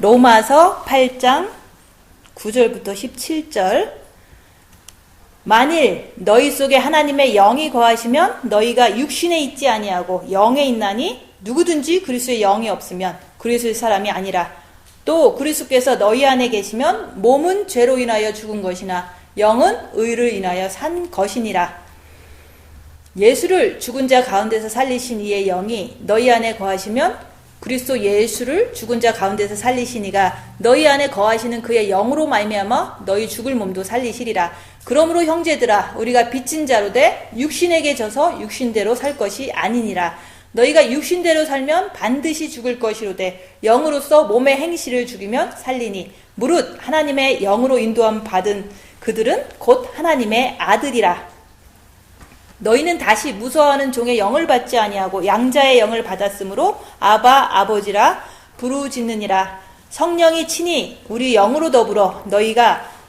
로마서 8장 9절부터 17절. 만일 너희 속에 하나님의 영이 거하시면 너희가 육신에 있지 아니하고 영에 있나니 누구든지 그리스도의 영이 없으면 그리스도의 사람이 아니라. 또 그리스도께서 너희 안에 계시면 몸은 죄로 인하여 죽은 것이나 영은 의를 인하여 산 것이니라. 예수를 죽은 자 가운데서 살리신 이의 영이 너희 안에 거하시면 그리스도 예수를 죽은 자 가운데서 살리신 이가 너희 안에 거하시는 그의 영으로 말미암아 너희 죽을 몸도 살리시리라. 그러므로 형제들아, 우리가 빚진 자로 돼 육신에게 져서 육신대로 살 것이 아니니라. 너희가 육신대로 살면 반드시 죽을 것이로되 영으로서 몸의 행실을 죽이면 살리니 무릇 하나님의 영으로 인도함 받은 그들은 곧 하나님의 아들이라. 너희는 다시 무서워하는 종의 영을 받지 아니하고 양자의 영을 받았으므로 아바 아버지라 부르짖느니라. 성령이 친히 우리 영으로 더불어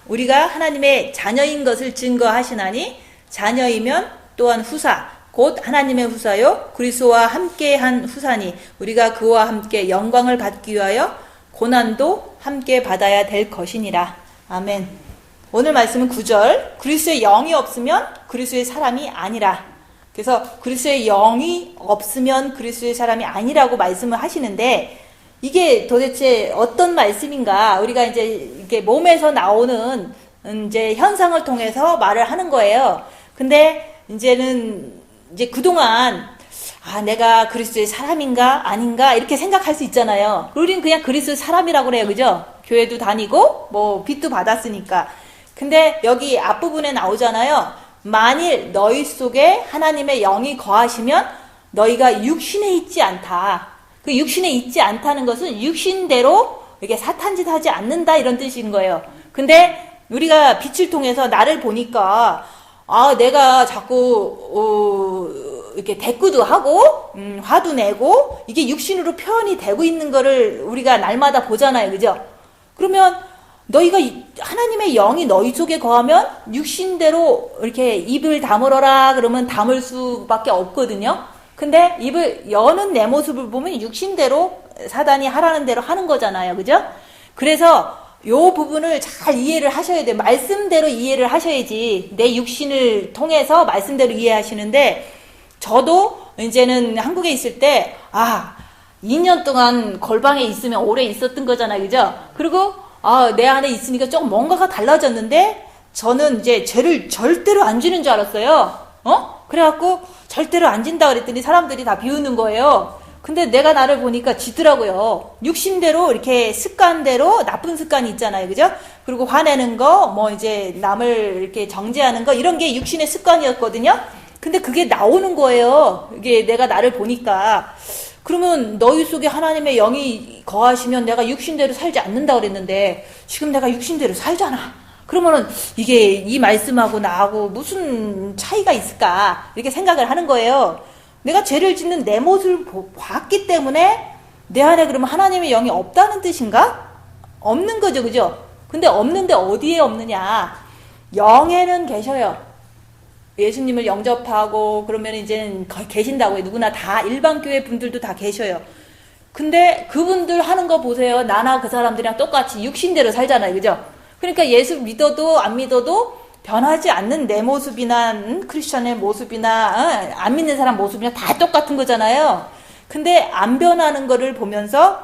우리가 하나님의 자녀인 것을 증거하시나니 자녀이면 또한 후사 곧 하나님의 후사요 그리스도와 함께한 후사니 우리가 그와 함께 영광을 받기 위하여 고난도 함께 받아야 될 것이니라. 아멘. 오늘 말씀은 9절. 그리스도의 영이 없으면 그리스도의 사람이 아니라. 그래서 그리스도의 영이 없으면 그리스도의 사람이 아니라고 말씀을 하시는데, 이게 도대체 어떤 말씀인가? 우리가 이제 이렇게 몸에서 나오는 이제 현상을 통해서 말을 하는 거예요. 근데 이제는 이제 그동안 내가 그리스도의 사람인가 아닌가 이렇게 생각할 수 있잖아요. 우리는 그냥 그리스도의 사람이라고 그래요. 그죠? 교회도 다니고 뭐 빚도 받았으니까. 근데 여기 앞부분에 나오잖아요. 만일 너희 속에 하나님의 영이 거하시면 너희가 육신에 있지 않다. 그 육신에 있지 않다는 것은 육신대로 이렇게 사탄짓 하지 않는다 이런 뜻인 거예요. 근데 우리가 빛을 통해서 나를 보니까 내가 자꾸 이렇게 대꾸도 하고 화도 내고 이게 육신으로 표현이 되고 있는 거를 우리가 날마다 보잖아요. 그죠? 그러면 너희가 하나님의 영이 너희 속에 거하면 육신대로 이렇게 입을 다물어라 그러면 다물 수밖에 없거든요. 근데 입을 여는 내 모습을 보면 육신대로 사단이 하라는 대로 하는 거잖아요. 그죠? 그래서 요 부분을 잘 이해를 하셔야 돼요. 말씀대로 이해를 하셔야지 내 육신을 통해서 말씀대로 이해하시는데, 저도 이제는 한국에 있을 때 2년 동안 골방에 있으면 오래 있었던 거잖아요. 그죠? 그리고 내 안에 있으니까 조금 뭔가가 달라졌는데, 저는 이제 죄를 절대로 안 지는 줄 알았어요. 그래갖고 절대로 안 진다 그랬더니 사람들이 다 비우는 거예요. 근데 내가 나를 보니까 지더라고요. 육신대로 이렇게 습관대로 나쁜 습관이 있잖아요. 그죠? 그리고 화내는 거, 뭐 이제 남을 이렇게 정죄하는 거, 이런 게 육신의 습관이었거든요. 근데 그게 나오는 거예요. 이게 내가 나를 보니까. 그러면 너희 속에 하나님의 영이 거하시면 내가 육신대로 살지 않는다 그랬는데 지금 내가 육신대로 살잖아. 그러면은 이게 이 말씀하고 나하고 무슨 차이가 있을까 이렇게 생각을 하는 거예요. 내가 죄를 짓는 내 모습을 봤기 때문에 내 안에 그러면 하나님의 영이 없다는 뜻인가? 없는 거죠. 그죠? 근데 없는데 어디에 없느냐? 영에는 계셔요. 예수님을 영접하고 그러면 이제 계신다고 해요. 누구나 다 일반 교회 분들도 다 계셔요. 근데 그분들 하는 거 보세요. 나나 그 사람들이랑 똑같이 육신대로 살잖아요. 그죠? 그러니까 예수 믿어도 안 믿어도 변하지 않는 내 모습이나 크리스천의 모습이나 안 믿는 사람 모습이나 다 똑같은 거잖아요. 근데 안 변하는 거를 보면서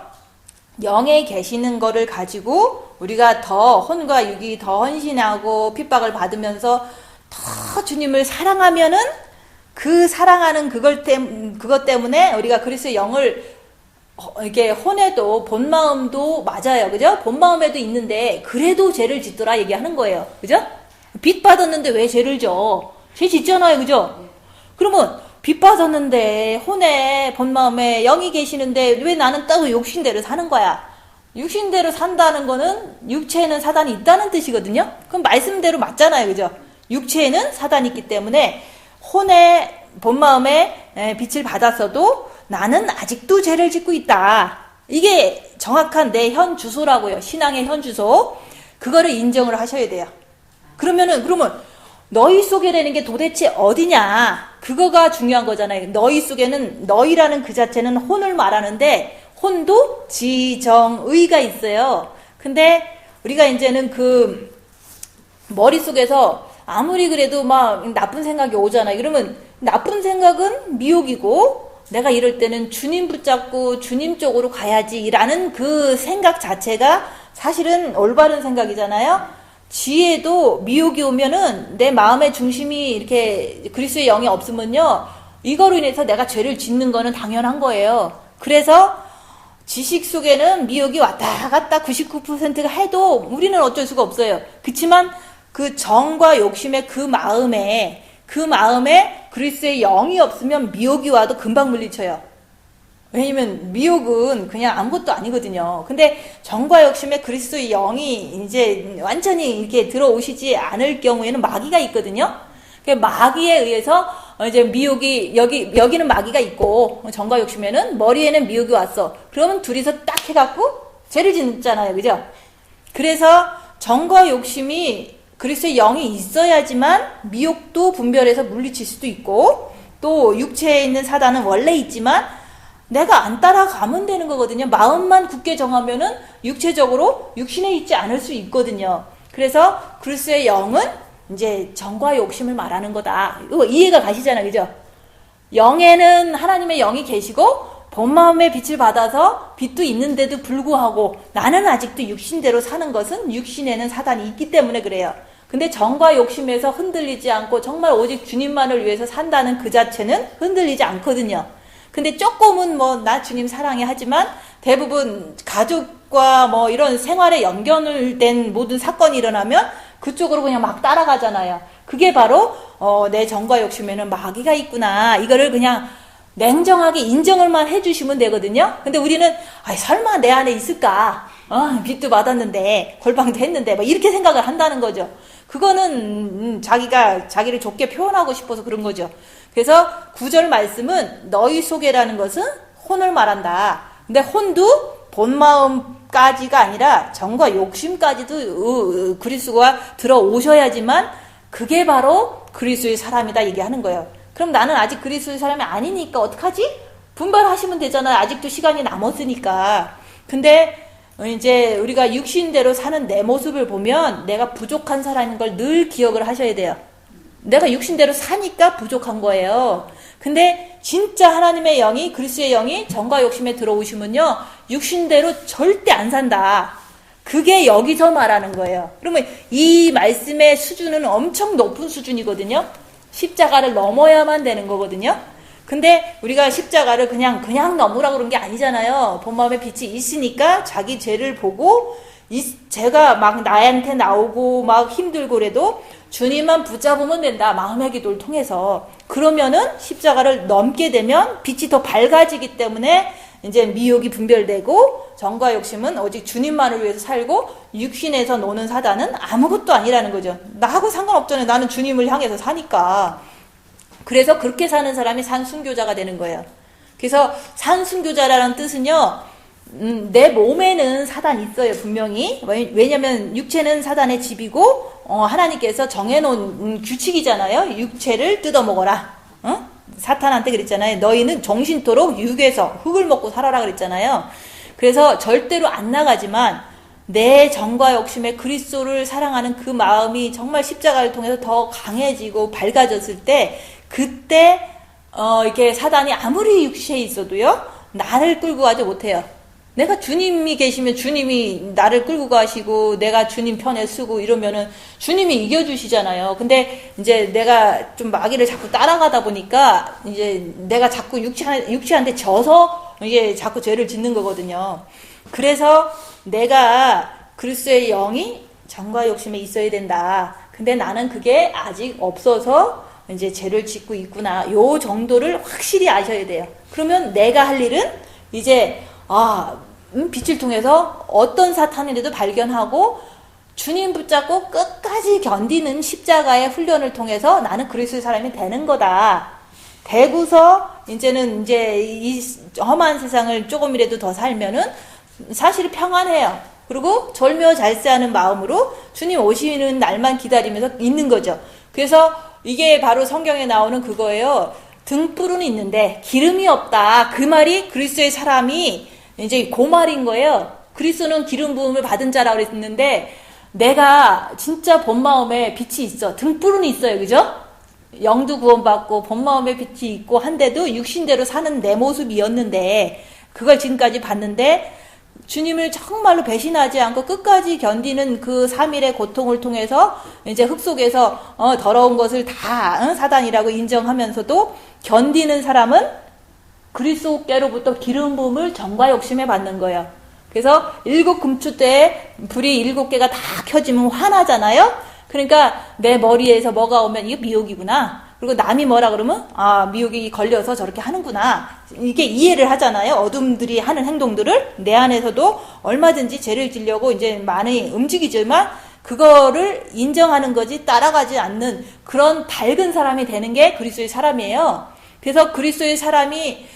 영에 계시는 거를 가지고 우리가 더 혼과 육이 더 헌신하고 핍박을 받으면서 더 주님을 사랑하면은 그 사랑하는 그것 때문에 우리가 그리스도의 영을 이렇게 혼에도 본 마음도 맞아요. 그죠? 본 마음에도 있는데 그래도 죄를 짓더라 얘기하는 거예요. 그죠? 빚 받았는데 왜 죄를 져? 죄 짓잖아요. 그죠? 그러면 빚 받았는데 혼에 본 마음에 영이 계시는데 왜 나는 딱 육신대로 사는 거야? 육신대로 산다는 거는 육체에는 사단이 있다는 뜻이거든요. 그럼 말씀대로 맞잖아요. 그죠? 육체에는 사단이 있기 때문에 혼의 본 마음에 빛을 받았어도 나는 아직도 죄를 짓고 있다. 이게 정확한 내 현 주소라고요. 신앙의 현 주소. 그거를 인정을 하셔야 돼요. 그러면 너희 속에라는 게 도대체 어디냐? 그거가 중요한 거잖아요. 너희 속에는, 너희라는 그 자체는 혼을 말하는데 혼도 지정의가 있어요. 근데 우리가 이제는 그 머릿속에서 아무리 그래도 막 나쁜 생각이 오잖아요. 그러면 나쁜 생각은 미혹이고 내가 이럴 때는 주님 붙잡고 주님 쪽으로 가야지라는 그 생각 자체가 사실은 올바른 생각이잖아요. 지혜도 미혹이 오면은 내 마음의 중심이 이렇게 그리스도의 영이 없으면요, 이거로 인해서 내가 죄를 짓는 거는 당연한 거예요. 그래서 지식 속에는 미혹이 왔다 갔다 99%가 해도 우리는 어쩔 수가 없어요. 그렇지만 그 정과 욕심의 그 마음에 그리스도의 영이 없으면 미혹이 와도 금방 물리쳐요. 왜냐면 미혹은 그냥 아무것도 아니거든요. 근데 정과 욕심에 그리스도의 영이 이제 완전히 이렇게 들어오시지 않을 경우에는 마귀가 있거든요. 그 마귀에 의해서 이제 미혹이 여기는 마귀가 있고 정과 욕심에는 머리에는 미혹이 왔어. 그러면 둘이서 딱 해갖고 죄를 짓잖아요, 그죠? 그래서 정과 욕심이 그리스도의 영이 있어야지만 미혹도 분별해서 물리칠 수도 있고, 또 육체에 있는 사단은 원래 있지만 내가 안 따라가면 되는 거거든요. 마음만 굳게 정하면은 육체적으로 육신에 있지 않을 수 있거든요. 그래서 그리스도의 영은 이제 정과 욕심을 말하는 거다. 이거 이해가 가시잖아요, 그죠? 영에는 하나님의 영이 계시고 본 마음의 빛을 받아서 빛도 있는데도 불구하고 나는 아직도 육신대로 사는 것은 육신에는 사단이 있기 때문에 그래요. 근데 정과 욕심에서 흔들리지 않고 정말 오직 주님만을 위해서 산다는 그 자체는 흔들리지 않거든요. 근데 조금은 뭐 나 주님 사랑해 하지만 대부분 가족과 뭐 이런 생활에 연결된 모든 사건이 일어나면 그쪽으로 그냥 막 따라가잖아요. 그게 바로 내 정과 욕심에는 마귀가 있구나, 이거를 그냥 냉정하게 인정을만 해주시면 되거든요. 근데 우리는 설마 내 안에 있을까? 빚도 받았는데 골방도 했는데 뭐 이렇게 생각을 한다는 거죠. 그거는 자기가 자기를 좋게 표현하고 싶어서 그런 거죠. 그래서 9절 말씀은 너희 속에라는 것은 혼을 말한다. 근데 혼도 본 마음까지가 아니라 정과 욕심까지도 그리스도가 들어오셔야지만 그게 바로 그리스도의 사람이다 얘기하는 거예요. 그럼 나는 아직 그리스도의 사람이 아니니까 어떡하지? 분발하시면 되잖아요. 아직도 시간이 남았으니까. 근데 이제 우리가 육신대로 사는 내 모습을 보면 내가 부족한 사람인 걸 늘 기억을 하셔야 돼요. 내가 육신대로 사니까 부족한 거예요. 근데 진짜 하나님의 영이, 그리스도의 영이 정과 욕심에 들어오시면요, 육신대로 절대 안 산다. 그게 여기서 말하는 거예요. 그러면 이 말씀의 수준은 엄청 높은 수준이거든요. 십자가를 넘어야만 되는 거거든요. 근데 우리가 십자가를 그냥 넘으라고 그런 게 아니잖아요. 본 마음에 빛이 있으니까 자기 죄를 보고 죄가 막 나한테 나오고 막 힘들고 그래도 주님만 붙잡으면 된다. 마음의 기도를 통해서. 그러면은 십자가를 넘게 되면 빛이 더 밝아지기 때문에 이제 미혹이 분별되고 정과 욕심은 오직 주님만을 위해서 살고 육신에서 노는 사단은 아무것도 아니라는 거죠. 나하고 상관없잖아요. 나는 주님을 향해서 사니까. 그래서 그렇게 사는 사람이 산순교자가 되는 거예요. 그래서 산순교자라는 뜻은요, 내 몸에는 사단이 있어요, 분명히. 왜냐면 육체는 사단의 집이고 하나님께서 정해놓은 규칙이잖아요. 육체를 뜯어먹어라. 사탄한테 그랬잖아요. 너희는 정신토록 육에서 흙을 먹고 살아라 그랬잖아요. 그래서 절대로 안 나가지만 내 정과 욕심에 그리스도를 사랑하는 그 마음이 정말 십자가를 통해서 더 강해지고 밝아졌을 때, 그때 이렇게 사단이 아무리 육체에 있어도요, 나를 끌고 가지 못해요. 내가 주님이 계시면 주님이 나를 끌고 가시고 내가 주님 편에 서고 이러면은 주님이 이겨주시잖아요. 근데 이제 내가 좀 마귀를 자꾸 따라가다 보니까 이제 내가 자꾸 육체한테 져서 이게 자꾸 죄를 짓는 거거든요. 그래서 내가 그리스도의 영이 정과 욕심에 있어야 된다. 근데 나는 그게 아직 없어서 이제 죄를 짓고 있구나. 요 정도를 확실히 아셔야 돼요. 그러면 내가 할 일은 이제 빛을 통해서 어떤 사탄이라도 발견하고 주님 붙잡고 끝까지 견디는 십자가의 훈련을 통해서 나는 그리스도의 사람이 되는 거다. 되고서 이제는 이제 이 험한 세상을 조금이라도 더 살면은 사실 평안해요. 그리고 절묘 잘세하는 마음으로 주님 오시는 날만 기다리면서 있는 거죠. 그래서 이게 바로 성경에 나오는 그거예요. 등불은 있는데 기름이 없다. 그 말이 그리스도의 사람이 이제 그 말인 거예요. 그리스도는 기름 부음을 받은 자라고 그랬는데 내가 진짜 본 마음에 빛이 있어. 등불은 있어요. 그죠? 영도 구원받고 본 마음에 빛이 있고 한데도 육신대로 사는 내 모습이었는데 그걸 지금까지 봤는데 주님을 정말로 배신하지 않고 끝까지 견디는 그 3일의 고통을 통해서 이제 흙 속에서 더러운 것을 다 사단이라고 인정하면서도 견디는 사람은 그리스도께로부터 기름 부음을 정과 욕심에 받는 거예요. 그래서 7 금추 때에 불이 7개가 다 켜지면 화나잖아요. 그러니까 내 머리에서 뭐가 오면 이게 미혹이구나. 그리고 남이 뭐라 그러면 미혹이 걸려서 저렇게 하는구나. 이게 이해를 하잖아요. 어둠들이 하는 행동들을 내 안에서도 얼마든지 죄를 지려고 이제 많이 움직이지만 그거를 인정하는 거지 따라가지 않는 그런 밝은 사람이 되는 게 그리스도의 사람이에요. 그래서 그리스도의 사람이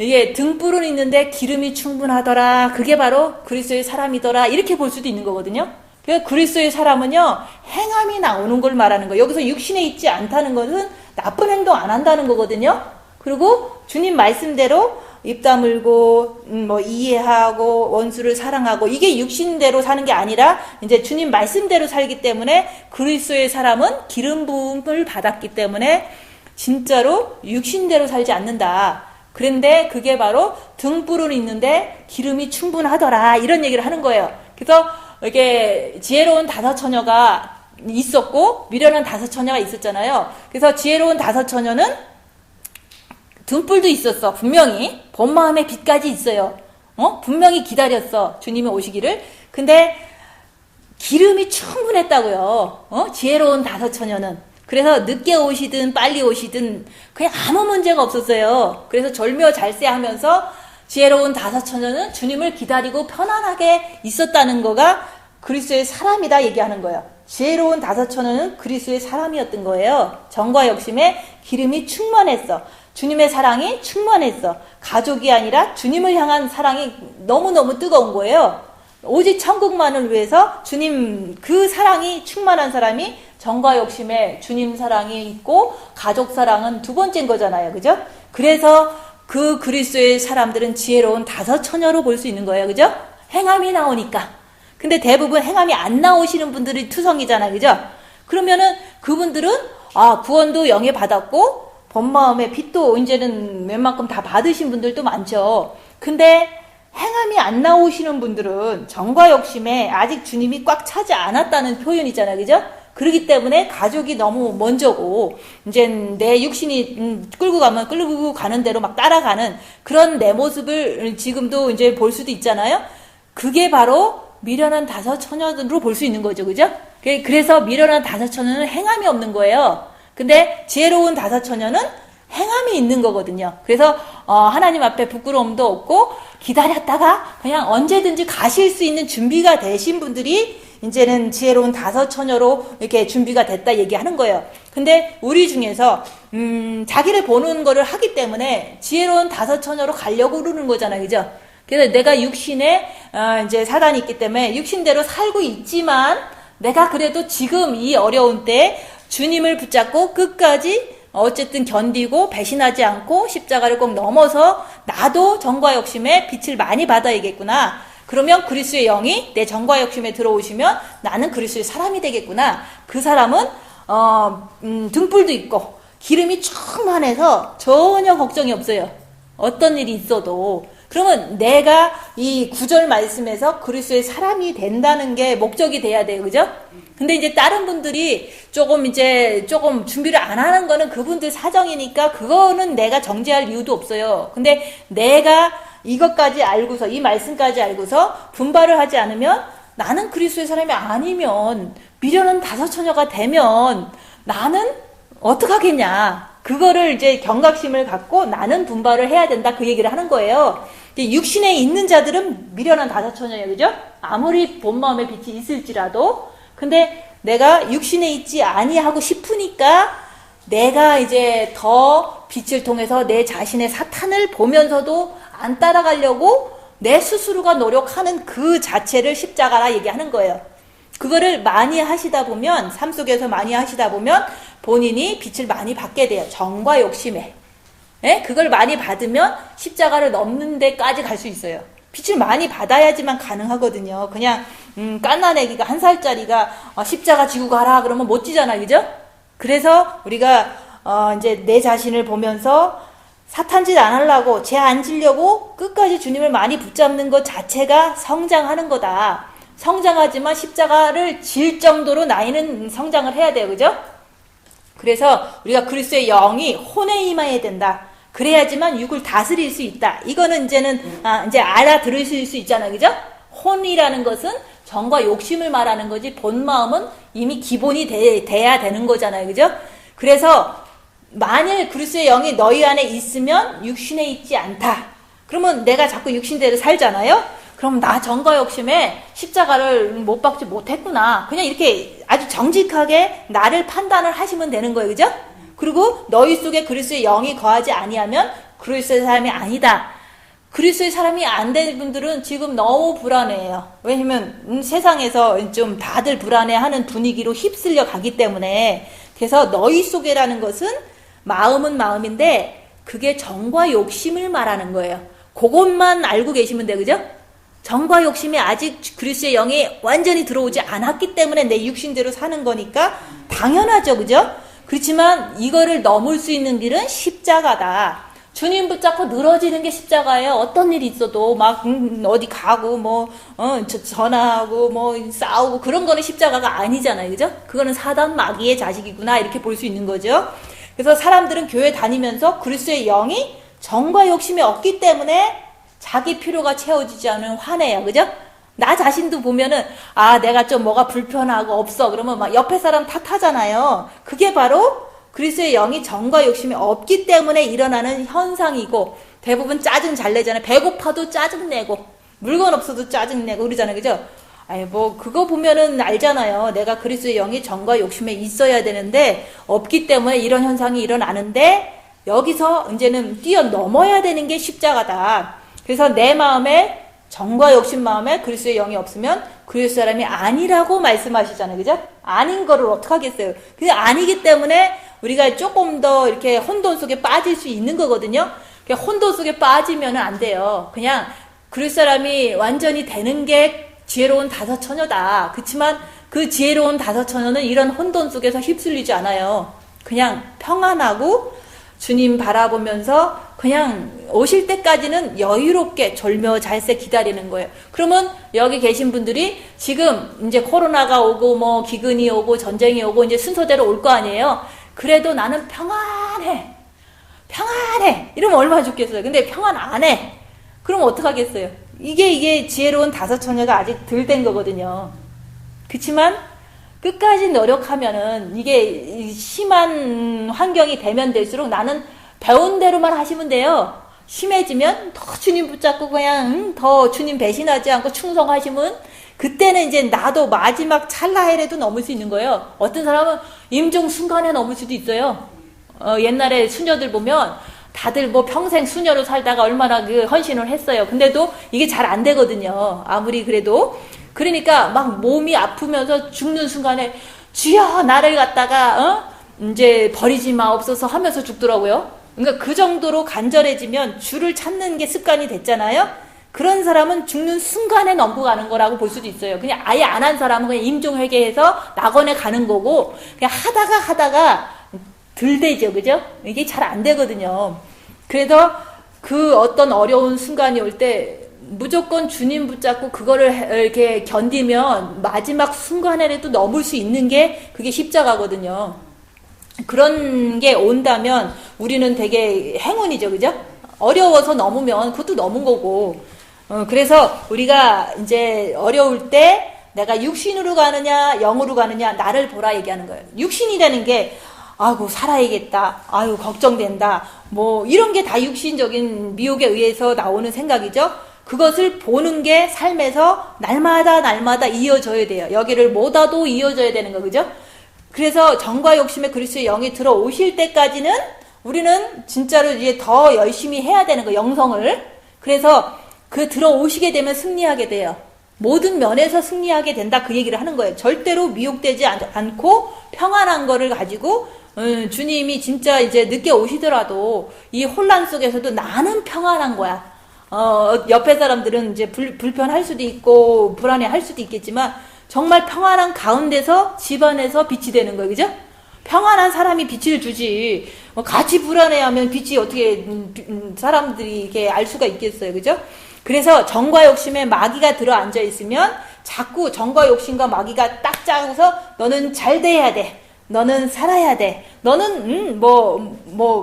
이게 등불은 있는데 기름이 충분하더라. 그게 바로 그리스도의 사람이더라. 이렇게 볼 수도 있는 거거든요. 그래서 그리스도의 사람은요, 행함이 나오는 걸 말하는 거예요. 여기서 육신에 있지 않다는 것은 나쁜 행동 안 한다는 거거든요. 그리고 주님 말씀대로 입 다물고, 이해하고, 원수를 사랑하고, 이게 육신대로 사는 게 아니라, 이제 주님 말씀대로 살기 때문에 그리스도의 사람은 기름 부음을 받았기 때문에 진짜로 육신대로 살지 않는다. 그런데 그게 바로 등불은 있는데 기름이 충분하더라. 이런 얘기를 하는 거예요. 그래서 이게 지혜로운 5 처녀가 있었고 미련한 5 처녀가 있었잖아요. 그래서 지혜로운 5 처녀는 등불도 있었어. 분명히 본 마음의 빛까지 있어요. 분명히 기다렸어. 주님이 오시기를. 근데 기름이 충분했다고요. 지혜로운 5 처녀는. 그래서 늦게 오시든 빨리 오시든 그냥 아무 문제가 없었어요. 그래서 절묘잘세하면서 지혜로운 5 처녀는 주님을 기다리고 편안하게 있었다는 거가 그리스도의 사람이다 얘기하는 거예요. 지혜로운 5 처녀는 그리스도의 사람이었던 거예요. 정과 욕심에 기름이 충만했어. 주님의 사랑이 충만했어. 가족이 아니라 주님을 향한 사랑이 너무너무 뜨거운 거예요. 오직 천국만을 위해서 주님 그 사랑이 충만한 사람이 정과 욕심에 주님 사랑이 있고 가족 사랑은 2번째인 거잖아요. 그죠? 그래서 그 그리스도의 사람들은 지혜로운 5 처녀로 볼 수 있는 거예요. 그죠? 행함이 나오니까. 근데 대부분 행함이 안 나오시는 분들이 투성이잖아요. 그죠? 그러면은 그분들은 구원도 영에 받았고 본 마음의 빛도 이제는 웬만큼 다 받으신 분들도 많죠. 근데 행함이 안 나오시는 분들은 정과 욕심에 아직 주님이 꽉 차지 않았다는 표현이잖아요. 그죠? 그렇기 때문에 가족이 너무 먼저고 이제 내 육신이 끌고 가는 대로 막 따라가는 그런 내 모습을 지금도 이제 볼 수도 있잖아요. 그게 바로 미련한 5 처녀들로 볼 수 있는 거죠. 그죠? 그래서 미련한 5 처녀는 행함이 없는 거예요. 근데 지혜로운 5 처녀는 행함이 있는 거거든요. 그래서 하나님 앞에 부끄러움도 없고 기다렸다가 그냥 언제든지 가실 수 있는 준비가 되신 분들이 이제는 지혜로운 5 처녀로 이렇게 준비가 됐다 얘기하는 거예요. 근데 우리 중에서 자기를 보는 거를 하기 때문에 지혜로운 5 처녀로 가려고 그러는 거잖아요. 그죠? 그래서 내가 육신에 이제 사단이 있기 때문에 육신대로 살고 있지만 내가 그래도 지금 이 어려운 때 주님을 붙잡고 끝까지 어쨌든 견디고 배신하지 않고 십자가를 꼭 넘어서 나도 정과 욕심에 빛을 많이 받아야겠구나. 그러면 그리스도의 영이 내 정과 욕심에 들어오시면 나는 그리스도의 사람이 되겠구나. 그 사람은 등불도 있고 기름이 충만해서 전혀 걱정이 없어요. 어떤 일이 있어도. 그러면 내가 이 9절 말씀에서 그리스도의 사람이 된다는 게 목적이 돼야 돼요. 그죠? 근데 이제 다른 분들이 조금 준비를 안 하는 거는 그분들 사정이니까 그거는 내가 정죄할 이유도 없어요. 근데 내가 이것까지 알고서 이 말씀까지 알고서 분발을 하지 않으면 나는 그리스도의 사람이 아니면 미련한 5 처녀가 되면 나는 어떡하겠냐. 그거를 이제 경각심을 갖고 나는 분발을 해야 된다. 그 얘기를 하는 거예요. 육신에 있는 자들은 미련한 5 처녀예요. 그죠? 아무리 본 마음의 빛이 있을지라도. 근데 내가 육신에 있지 아니하고 싶으니까 내가 이제 더 빛을 통해서 내 자신의 사탄을 보면서도 안 따라가려고 내 스스로가 노력하는 그 자체를 십자가라 얘기하는 거예요. 그거를 많이 하시다 보면, 삶 속에서 많이 하시다 보면 본인이 빛을 많이 받게 돼요. 정과 욕심에. 그걸 많이 받으면 십자가를 넘는 데까지 갈 수 있어요. 빛을 많이 받아야지만 가능하거든요. 그냥 갓난아기가 1살짜리가 십자가 지고 가라 그러면 못 지잖아, 그죠? 그래서 우리가 이제 내 자신을 보면서 사탄짓 안 하려고, 죄 안 지려고 끝까지 주님을 많이 붙잡는 것 자체가 성장하는 거다. 성장하지만 십자가를 질 정도로 나이는 성장을 해야 돼요, 그죠? 그래서 우리가 그리스도의 영이 혼에 임해야 된다. 그래야지만 육을 다스릴 수 있다. 이거는 이제는 이제 알아들으실 수 있잖아요, 그죠? 혼이라는 것은 정과 욕심을 말하는 거지 본 마음은 이미 기본이 돼야 되는 거잖아요, 그죠? 그래서 만일 그리스도의 영이 너희 안에 있으면 육신에 있지 않다. 그러면 내가 자꾸 육신대로 살잖아요. 그럼 나 정과 욕심에 십자가를 못 박지 못했구나. 그냥 이렇게 아주 정직하게 나를 판단을 하시면 되는 거예요, 그죠? 그리고 너희 속에 그리스도의 영이 거하지 아니하면 그리스도의 사람이 아니다. 그리스도의 사람이 안 된 분들은 지금 너무 불안해요. 왜냐면 세상에서 좀 다들 불안해하는 분위기로 휩쓸려 가기 때문에. 그래서 너희 속에라는 것은 마음은 마음인데 그게 정과 욕심을 말하는 거예요. 그것만 알고 계시면 돼요, 그죠? 정과 욕심이 아직 그리스도의 영이 완전히 들어오지 않았기 때문에 내 육신대로 사는 거니까 당연하죠, 그죠? 그렇지만 이거를 넘을 수 있는 길은 십자가다. 주님 붙잡고 늘어지는 게 십자가예요. 어떤 일이 있어도 막 어디 가고 전화하고 싸우고 그런 거는 십자가가 아니잖아요, 그죠? 그거는 사단 마귀의 자식이구나 이렇게 볼 수 있는 거죠. 그래서 사람들은 교회 다니면서 그리스도의 영이 정과 욕심이 없기 때문에 자기 필요가 채워지지 않으면 화내요, 그죠? 나 자신도 보면은 내가 좀 뭐가 불편하고 없어 그러면 막 옆에 사람 탓하잖아요. 그게 바로 그리스도의 영이 정과 욕심이 없기 때문에 일어나는 현상이고, 대부분 짜증 잘 내잖아요. 배고파도 짜증 내고 물건 없어도 짜증 내고 그러잖아요, 그죠? 그거 보면은 알잖아요. 내가 그리스도의 영이 정과 욕심에 있어야 되는데 없기 때문에 이런 현상이 일어나는데, 여기서 이제는 뛰어넘어야 되는 게 십자가다. 그래서 내 마음에 정과 욕심 마음에 그리스도의 영이 없으면 그리스도 사람이 아니라고 말씀하시잖아요, 그죠? 아닌 거를 어떻게 하겠어요? 그게 아니기 때문에 우리가 조금 더 이렇게 혼돈 속에 빠질 수 있는 거거든요. 혼돈 속에 빠지면 안 돼요. 그냥 그리스도 사람이 완전히 되는 게 지혜로운 다섯 처녀다. 그렇지만 그 지혜로운 다섯 처녀는 이런 혼돈 속에서 휩쓸리지 않아요. 그냥 평안하고 주님 바라보면서 그냥 오실 때까지는 여유롭게 졸며잘세 기다리는 거예요. 그러면 여기 계신 분들이 지금 이제 코로나가 오고 기근이 오고 전쟁이 오고 이제 순서대로 올 거 아니에요. 그래도 나는 평안해 이러면 얼마나 좋겠어요. 근데 평안 안 해. 그럼 어떡하겠어요? 이게 지혜로운 다섯 처녀가 아직 덜 된 거거든요. 그치만 끝까지 노력하면은 이게 심한 환경이 되면 될수록 나는 배운 대로만 하시면 돼요. 심해지면 더 주님 붙잡고 그냥 더 주님 배신하지 않고 충성하시면 그때는 이제 나도 마지막 찰나에라도 넘을 수 있는 거예요. 어떤 사람은 임종 순간에 넘을 수도 있어요. 옛날에 수녀들 보면 다들 평생 수녀로 살다가 얼마나 그 헌신을 했어요. 근데도 이게 잘 안 되거든요. 아무리 그래도. 그러니까 막 몸이 아프면서 죽는 순간에 주여 나를 갖다가 이제 버리지 마옵소서 하면서 죽더라고요. 그러니까 그 정도로 간절해지면 주를 찾는 게 습관이 됐잖아요. 그런 사람은 죽는 순간에 넘고 가는 거라고 볼 수도 있어요. 그냥 아예 안 한 사람은 그냥 임종회개해서 낙원에 가는 거고, 그냥 하다가 덜 되죠, 그죠? 이게 잘 안 되거든요. 그래서 그 어떤 어려운 순간이 올 때 무조건 주님 붙잡고 그거를 이렇게 견디면 마지막 순간에라도 넘을 수 있는 게 그게 십자가거든요. 그런 게 온다면 우리는 되게 행운이죠, 그죠? 어려워서 넘으면 그것도 넘은 거고. 그래서 우리가 이제 어려울 때 내가 육신으로 가느냐 영으로 가느냐 나를 보라 얘기하는 거예요. 육신이라는 게 아이고 살아야겠다, 아유 걱정된다, 이런 게 다 육신적인 미혹에 의해서 나오는 생각이죠. 그것을 보는 게 삶에서 날마다 이어져야 돼요. 여기를 못 와도 이어져야 되는 거, 그죠? 그래서 정과 욕심의 그리스도의 영이 들어오실 때까지는 우리는 진짜로 이제 더 열심히 해야 되는 거, 영성을. 그래서 그 들어오시게 되면 승리하게 돼요. 모든 면에서 승리하게 된다, 그 얘기를 하는 거예요. 절대로 미혹되지 않고 평안한 거를 가지고 주님이 진짜 이제 늦게 오시더라도 이 혼란 속에서도 나는 평안한 거야. 옆에 사람들은 이제 불편할 수도 있고 불안해 할 수도 있겠지만 정말 평안한 가운데서 집안에서 빛이 되는 거예요. 그죠? 평안한 사람이 빛을 주지. 같이 불안해하면 빛이 어떻게 사람들이 이렇게 알 수가 있겠어요. 그죠? 그래서 정과 욕심에 마귀가 들어 앉아 있으면 자꾸 정과 욕심과 마귀가 딱 짜서 너는 잘 돼야 돼. 너는 살아야 돼. 너는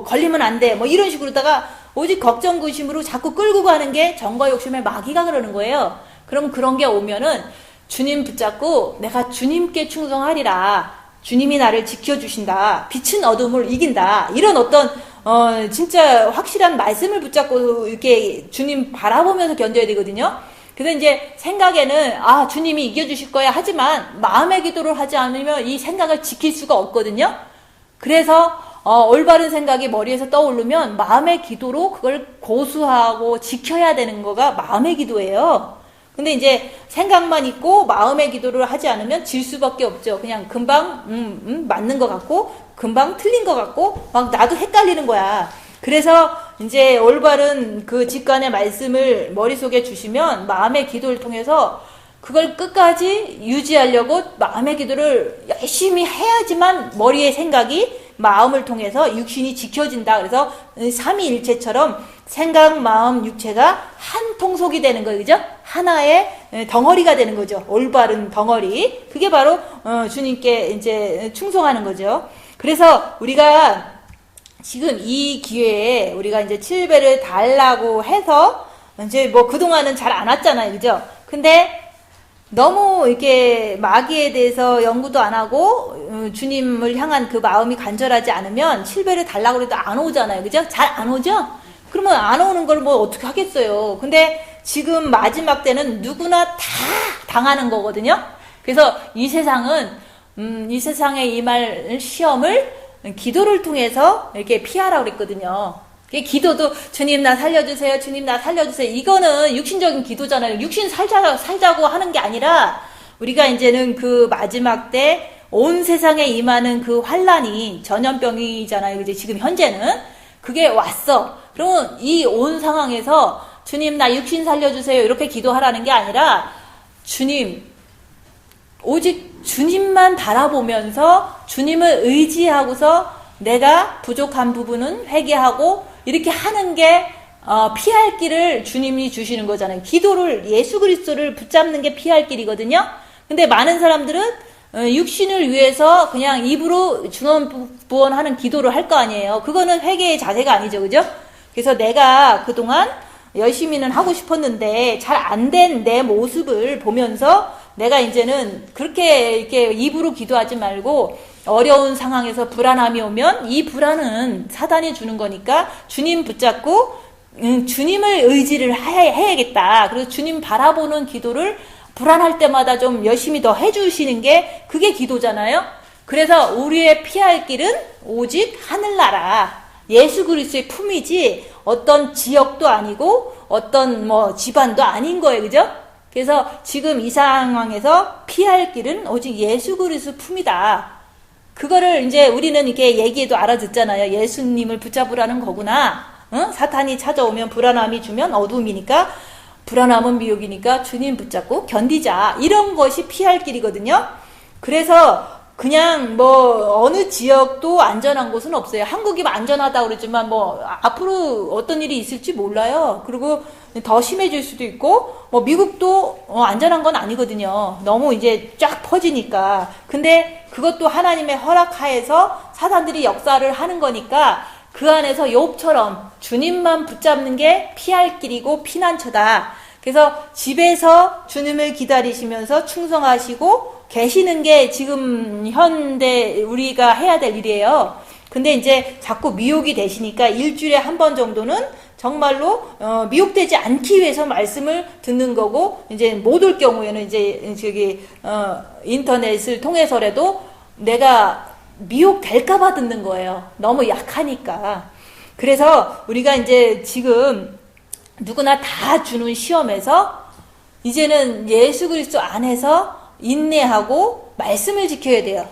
걸리면 안 돼. 뭐 이런 식으로다가 오직 걱정 근심으로 자꾸 끌고 가는 게 정과 욕심의 마귀가 그러는 거예요. 그럼 그런 게 오면은 주님 붙잡고 내가 주님께 충성하리라. 주님이 나를 지켜주신다. 빛은 어둠을 이긴다. 이런 어떤 진짜 확실한 말씀을 붙잡고 이렇게 주님 바라보면서 견뎌야 되거든요. 그래서 이제 생각에는 주님이 이겨주실 거야 하지만 마음의 기도를 하지 않으면 이 생각을 지킬 수가 없거든요. 그래서 올바른 생각이 머리에서 떠오르면 마음의 기도로 그걸 고수하고 지켜야 되는 거가 마음의 기도예요. 근데 이제 생각만 있고 마음의 기도를 하지 않으면 질 수밖에 없죠. 그냥 금방 맞는 것 같고 금방 틀린 것 같고 막 나도 헷갈리는 거야. 그래서 이제 올바른 그 직관의 말씀을 머릿속에 주시면 마음의 기도를 통해서 그걸 끝까지 유지하려고 마음의 기도를 열심히 해야지만 머리의 생각이 마음을 통해서 육신이 지켜진다. 그래서 삼위일체처럼 생각, 마음, 육체가 한 통속이 되는 거예요. 그죠? 하나의 덩어리가 되는 거죠. 올바른 덩어리. 그게 바로 주님께 이제 충성하는 거죠. 그래서 우리가 지금 이 기회에 우리가 이제 7배를 달라고 해서 이제 뭐 그동안은 잘 안 왔잖아요. 그죠? 근데 너무 이렇게 마귀에 대해서 연구도 안 하고 주님을 향한 그 마음이 간절하지 않으면 7배를 달라고 해도 안 오잖아요. 그죠? 잘 안 오죠? 그러면 안 오는 걸 뭐 어떻게 하겠어요. 근데 지금 마지막 때는 누구나 다 당하는 거거든요. 그래서 이 세상은 이 세상에 임할 시험을 기도를 통해서 이렇게 피하라고 그랬거든요. 기도도 주님 나 살려주세요. 주님 나 살려주세요. 이거는 육신적인 기도잖아요. 육신 살자고 하는 게 아니라 우리가 이제는 그 마지막 때 온 세상에 임하는 그 환란이 전염병이잖아요. 이제 지금 현재는 그게 왔어. 그러면 이 온 상황에서 주님 나 육신 살려주세요. 이렇게 기도하라는 게 아니라 주님 오직 주님만 바라보면서 주님을 의지하고서 내가 부족한 부분은 회개하고 이렇게 하는 게 피할 길을 주님이 주시는 거잖아요. 기도를 예수 그리스도를 붙잡는 게 피할 길이거든요. 근데 많은 사람들은 육신을 위해서 그냥 입으로 중언부언하는 기도를 할 거 아니에요. 그거는 회개의 자세가 아니죠. 그죠? 그래서 내가 그동안 열심히는 하고 싶었는데 잘 안 된 내 모습을 보면서 내가 이제는 그렇게 이렇게 입으로 기도하지 말고 어려운 상황에서 불안함이 오면 이 불안은 사단이 주는 거니까 주님 붙잡고 주님을 의지를 해야겠다. 그래서 주님 바라보는 기도를 불안할 때마다 좀 열심히 더 해주시는 게 그게 기도잖아요. 그래서 우리의 피할 길은 오직 하늘나라 예수 그리스도의 품이지 어떤 지역도 아니고 어떤 집안도 아닌 거예요. 그죠? 그래서 지금 이 상황에서 피할 길은 오직 예수 그리스도 품이다. 그거를 이제 우리는 이렇게 얘기해도 알아듣잖아요. 예수님을 붙잡으라는 거구나. 응? 사탄이 찾아오면 불안함이 주면 어둠이니까 불안함은 미혹이니까 주님 붙잡고 견디자. 이런 것이 피할 길이거든요. 그래서 그냥 어느 지역도 안전한 곳은 없어요. 한국이 안전하다고 그러지만 앞으로 어떤 일이 있을지 몰라요. 그리고 더 심해질 수도 있고 미국도 안전한 건 아니거든요. 너무 이제 쫙 퍼지니까. 근데 그것도 하나님의 허락하에서 사단들이 역사를 하는 거니까 그 안에서 욥처럼 주님만 붙잡는 게 피할 길이고 피난처다. 그래서 집에서 주님을 기다리시면서 충성하시고 계시는 게 지금 현대 우리가 해야 될 일이에요. 근데 이제 자꾸 미혹이 되시니까 일주일에 한 번 정도는 정말로 미혹되지 않기 위해서 말씀을 듣는 거고 이제 못 올 경우에는 이제 인터넷을 통해서라도 내가 미혹될까봐 듣는 거예요. 너무 약하니까. 그래서 우리가 이제 지금 누구나 다 주는 시험에서 이제는 예수 그리스도 안에서 인내하고 말씀을 지켜야 돼요.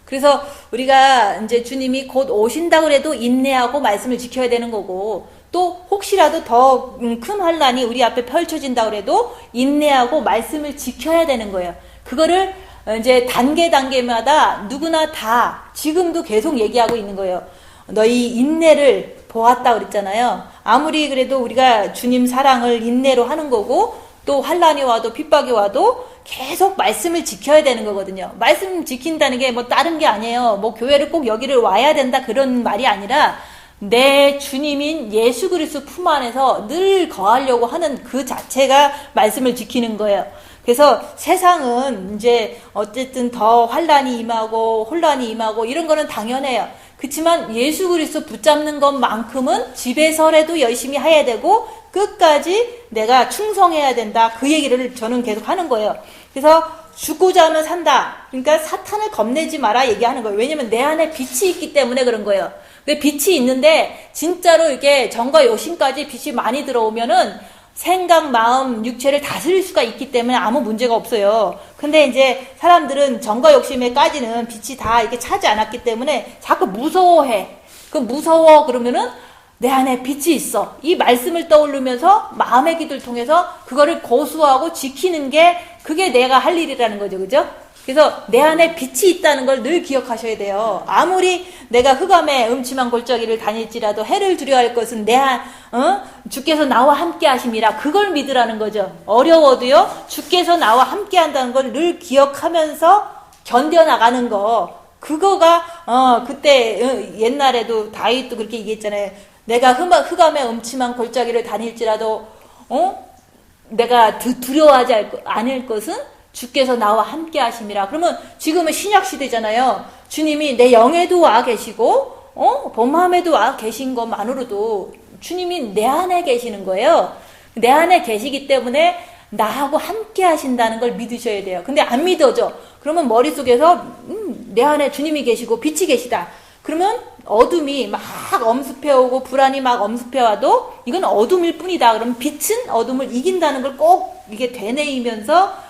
그래서 우리가 이제 주님이 곧 오신다고 해도 인내하고 말씀을 지켜야 되는 거고 또 혹시라도 더 큰 환란이 우리 앞에 펼쳐진다 그래도 인내하고 말씀을 지켜야 되는 거예요. 그거를 이제 단계마다 누구나 다 지금도 계속 얘기하고 있는 거예요. 너희 인내를 보았다 그랬잖아요. 아무리 그래도 우리가 주님 사랑을 인내로 하는 거고 또 환란이 와도 핍박이 와도 계속 말씀을 지켜야 되는 거거든요. 말씀 지킨다는 게 뭐 다른 게 아니에요. 뭐 교회를 꼭 여기를 와야 된다 그런 말이 아니라 내 주님인 예수 그리스도 품 안에서 늘 거하려고 하는 그 자체가 말씀을 지키는 거예요. 그래서 세상은 이제 어쨌든 더 환란이 임하고 혼란이 임하고 이런 거는 당연해요. 그렇지만 예수 그리스도 붙잡는 것만큼은 집에서라도 열심히 해야 되고 끝까지 내가 충성해야 된다. 그 얘기를 저는 계속 하는 거예요. 그래서 죽고자 하면 산다. 그러니까 사탄을 겁내지 마라 얘기하는 거예요. 왜냐면 내 안에 빛이 있기 때문에 그런 거예요. 왜 빛이 있는데 진짜로 이게 정과 욕심까지 빛이 많이 들어오면은 생각, 마음, 육체를 다스릴 수가 있기 때문에 아무 문제가 없어요. 근데 이제 사람들은 정과 욕심에까지는 빛이 다 이렇게 차지 않았기 때문에 자꾸 무서워해. 그 무서워 그러면은 내 안에 빛이 있어. 이 말씀을 떠올리면서 마음의 기도를 통해서 그거를 고수하고 지키는 게 그게 내가 할 일이라는 거죠. 그죠? 그래서 내 안에 빛이 있다는 걸 늘 기억하셔야 돼요. 아무리 내가 흑암의 음침한 골짜기를 다닐지라도 해를 두려워할 것은 주께서 나와 함께 하심이라. 그걸 믿으라는 거죠. 어려워도요, 주께서 나와 함께 한다는 걸 늘 기억하면서 견뎌나가는 거. 그거가, 그때, 옛날에도 다윗도 그렇게 얘기했잖아요. 내가 흑암의 음침한 골짜기를 다닐지라도, 내가 두려워하지 않을 것은 주께서 나와 함께 하심이라. 그러면 지금은 신약 시대잖아요. 주님이 내 영에도 와 계시고 본마음에도 와 계신 것만으로도 주님이 내 안에 계시는 거예요. 내 안에 계시기 때문에 나하고 함께 하신다는 걸 믿으셔야 돼요. 근데 안 믿어져. 그러면 머릿속에서 내 안에 주님이 계시고 빛이 계시다. 그러면 어둠이 막 엄습해오고 불안이 막 엄습해와도 이건 어둠일 뿐이다. 그러면 빛은 어둠을 이긴다는 걸 꼭 이게 되뇌이면서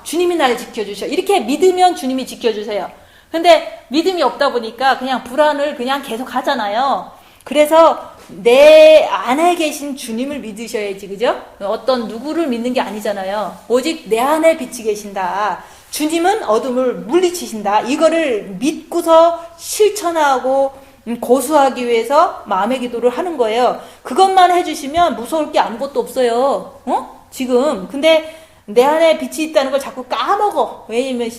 주님이 나를 지켜주셔. 이렇게 믿으면 주님이 지켜주세요. 근데 믿음이 없다 보니까 그냥 불안을 그냥 계속 하잖아요. 그래서 내 안에 계신 주님을 믿으셔야지, 그죠? 어떤 누구를 믿는 게 아니잖아요. 오직 내 안에 빛이 계신다. 주님은 어둠을 물리치신다. 이거를 믿고서 실천하고 고수하기 위해서 마음의 기도를 하는 거예요. 그것만 해주시면 무서울 게 아무것도 없어요. 지금. 근데 내 안에 빛이 있다는 걸 자꾸 까먹어. 왜냐면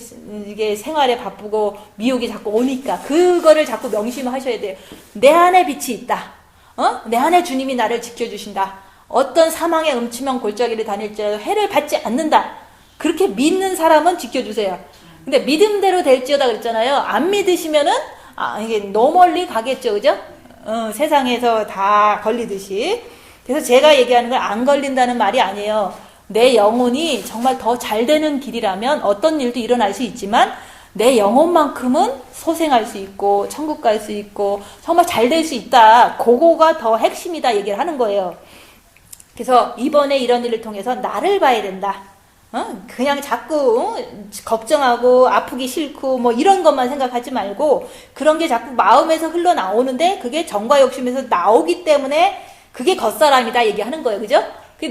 이게 생활에 바쁘고 미혹이 자꾸 오니까. 그거를 자꾸 명심하셔야 돼요. 내 안에 빛이 있다. 내 안에 주님이 나를 지켜주신다. 어떤 사망의 음침한 골짜기를 다닐지라도 해를 받지 않는다. 그렇게 믿는 사람은 지켜주세요. 근데 믿음대로 될지어다 그랬잖아요. 안 믿으시면은 이게 너무 멀리 가겠죠. 그죠? 세상에서 다 걸리듯이. 그래서 제가 얘기하는 건 안 걸린다는 말이 아니에요. 내 영혼이 정말 더 잘 되는 길이라면 어떤 일도 일어날 수 있지만 내 영혼만큼은 소생할 수 있고 천국 갈 수 있고 정말 잘 될 수 있다. 그거가 더 핵심이다 얘기를 하는 거예요. 그래서 이번에 이런 일을 통해서 나를 봐야 된다. 그냥 자꾸 걱정하고 아프기 싫고 뭐 이런 것만 생각하지 말고 그런 게 자꾸 마음에서 흘러나오는데 그게 정과 욕심에서 나오기 때문에 그게 겉사람이다 얘기하는 거예요. 그죠?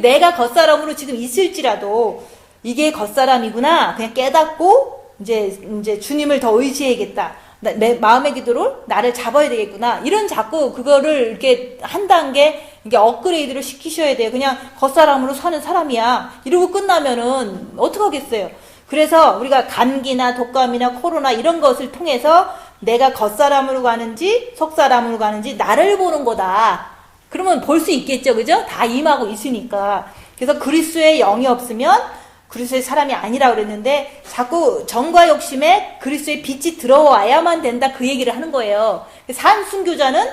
내가 겉사람으로 지금 있을지라도 이게 겉사람이구나 그냥 깨닫고 이제 주님을 더 의지해야겠다. 내 마음의 기도를 나를 잡아야 되겠구나. 이런 자꾸 그거를 이렇게 한 단계 이게 업그레이드를 시키셔야 돼요. 그냥 겉사람으로 사는 사람이야. 이러고 끝나면은 어떡하겠어요. 그래서 우리가 감기나 독감이나 코로나 이런 것을 통해서 내가 겉사람으로 가는지 속사람으로 가는지 나를 보는 거다. 그러면 볼 수 있겠죠. 그죠? 다 임하고 있으니까. 그래서 그리스도의 영이 없으면 그리스도의 사람이 아니라 그랬는데 자꾸 정과 욕심에 그리스도의 빛이 들어와야만 된다. 그 얘기를 하는 거예요. 산 순교자는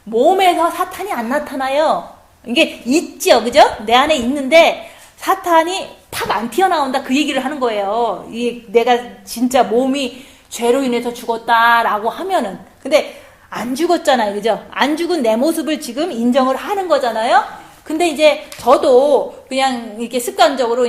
몸에서 사탄이 안 나타나요. 이게 있죠. 그죠? 내 안에 있는데 사탄이 팍 안 튀어나온다. 그 얘기를 하는 거예요. 이게 내가 진짜 몸이 죄로 인해서 죽었다라고 하면은. 근데 안 죽었잖아요. 그죠? 안 죽은 내 모습을 지금 인정을 하는 거잖아요. 근데 이제 저도 그냥 이렇게 습관적으로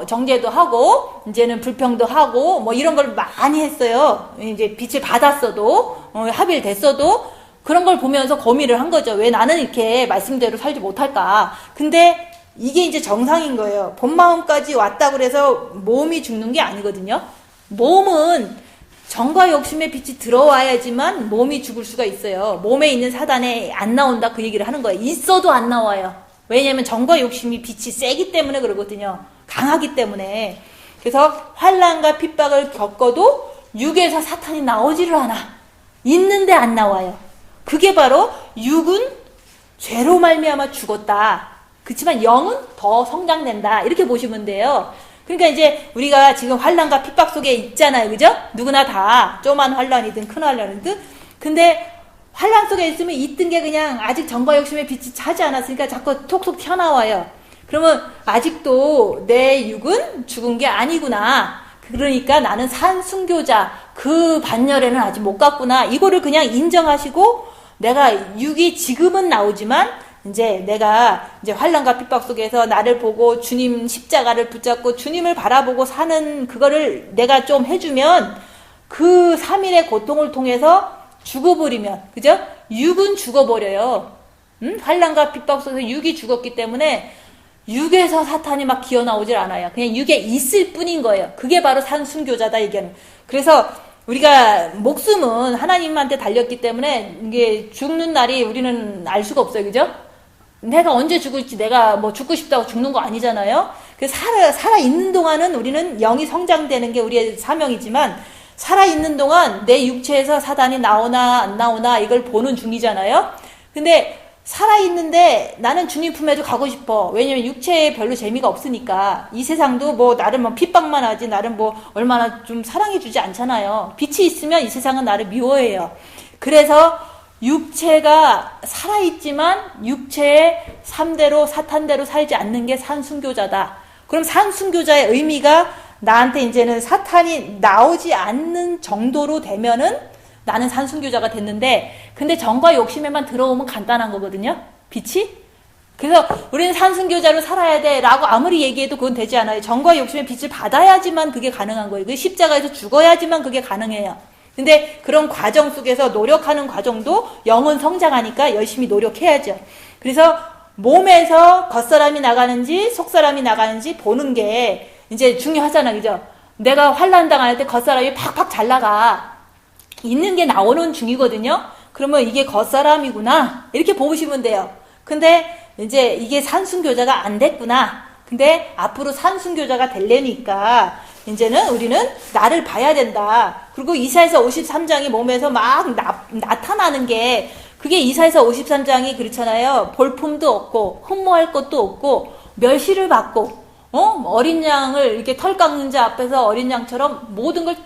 정죄도 하고 이제는 불평도 하고 뭐 이런 걸 많이 했어요. 이제 빛을 받았어도 합의를 됐어도 그런 걸 보면서 고민을 한 거죠. 왜 나는 이렇게 말씀대로 살지 못할까? 근데 이게 이제 정상인 거예요. 본 마음까지 왔다 그래서 몸이 죽는 게 아니거든요. 몸은 정과 욕심의 빛이 들어와야지만 몸이 죽을 수가 있어요. 몸에 있는 사단에 안 나온다 그 얘기를 하는 거예요. 있어도 안 나와요. 왜냐면 정과 욕심이 빛이 세기 때문에 그러거든요. 강하기 때문에. 그래서 환난과 핍박을 겪어도 육에서 사탄이 나오지를 않아. 있는데 안 나와요. 그게 바로 육은 죄로 말미암아 죽었다. 그렇지만 영은 더 성장된다. 이렇게 보시면 돼요. 그러니까 이제 우리가 지금 환난과 핍박 속에 있잖아요. 그죠? 누구나 다 조그만 환난이든 큰 환난이든. 근데 환난 속에 있으면 있던 게 그냥 아직 정과 욕심의 빛이 차지 않았으니까 자꾸 톡톡 튀어나와요. 그러면 아직도 내 육은 죽은 게 아니구나. 그러니까 나는 산순교자 그 반열에는 아직 못 갔구나. 이거를 그냥 인정하시고 내가 육이 지금은 나오지만 이제 내가 이제 환난과 핍박 속에서 나를 보고 주님 십자가를 붙잡고 주님을 바라보고 사는 그거를 내가 좀 해주면 그 3일의 고통을 통해서 죽어버리면, 그죠? 육은 죽어버려요. 환난과 핍박 속에서 육이 죽었기 때문에 육에서 사탄이 막 기어 나오질 않아요. 그냥 육에 있을 뿐인 거예요. 그게 바로 산순교자다 얘기하는. 그래서 우리가 목숨은 하나님한테 달렸기 때문에 이게 죽는 날이 우리는 알 수가 없어요. 그죠? 내가 언제 죽을지 내가 뭐 죽고 싶다고 죽는 거 아니잖아요. 그래서 살아있는 동안은 우리는 영이 성장되는 게 우리의 사명이지만 살아있는 동안 내 육체에서 사단이 나오나 안 나오나 이걸 보는 중이잖아요. 근데 살아있는데 나는 주님 품에도 가고 싶어. 왜냐면 육체에 별로 재미가 없으니까. 이 세상도 뭐 나를 뭐 핍박만 하지 나를 뭐 얼마나 좀 사랑해주지 않잖아요. 빛이 있으면 이 세상은 나를 미워해요. 그래서 육체가 살아있지만 육체의 삶대로 사탄대로 살지 않는 게 산순교자다. 그럼 산순교자의 의미가 나한테 이제는 사탄이 나오지 않는 정도로 되면은 나는 산순교자가 됐는데, 근데 정과 욕심에만 들어오면 간단한 거거든요. 빛이? 그래서 우리는 산순교자로 살아야 돼 라고 아무리 얘기해도 그건 되지 않아요. 정과 욕심의 빛을 받아야지만 그게 가능한 거예요. 그 십자가에서 죽어야지만 그게 가능해요. 근데 그런 과정 속에서 노력하는 과정도 영은 성장하니까 열심히 노력해야죠. 그래서 몸에서 겉사람이 나가는지 속사람이 나가는지 보는 게 이제 중요하잖아. 그죠? 내가 환난 당할 때 겉사람이 팍팍 잘 나가. 있는 게 나오는 중이거든요. 그러면 이게 겉사람이구나. 이렇게 보시면 돼요. 근데 이제 이게 산순교자가 안 됐구나. 근데 앞으로 산순교자가 되려니까 이제는 우리는 나를 봐야 된다. 그리고 이사야서 53장이 몸에서 막 나타나는 게 그게 이사야서 53장이 그렇잖아요. 볼품도 없고 흠모할 것도 없고 멸시를 받고 어린 양을 이렇게 털 깎는 자 앞에서 어린 양처럼 모든 걸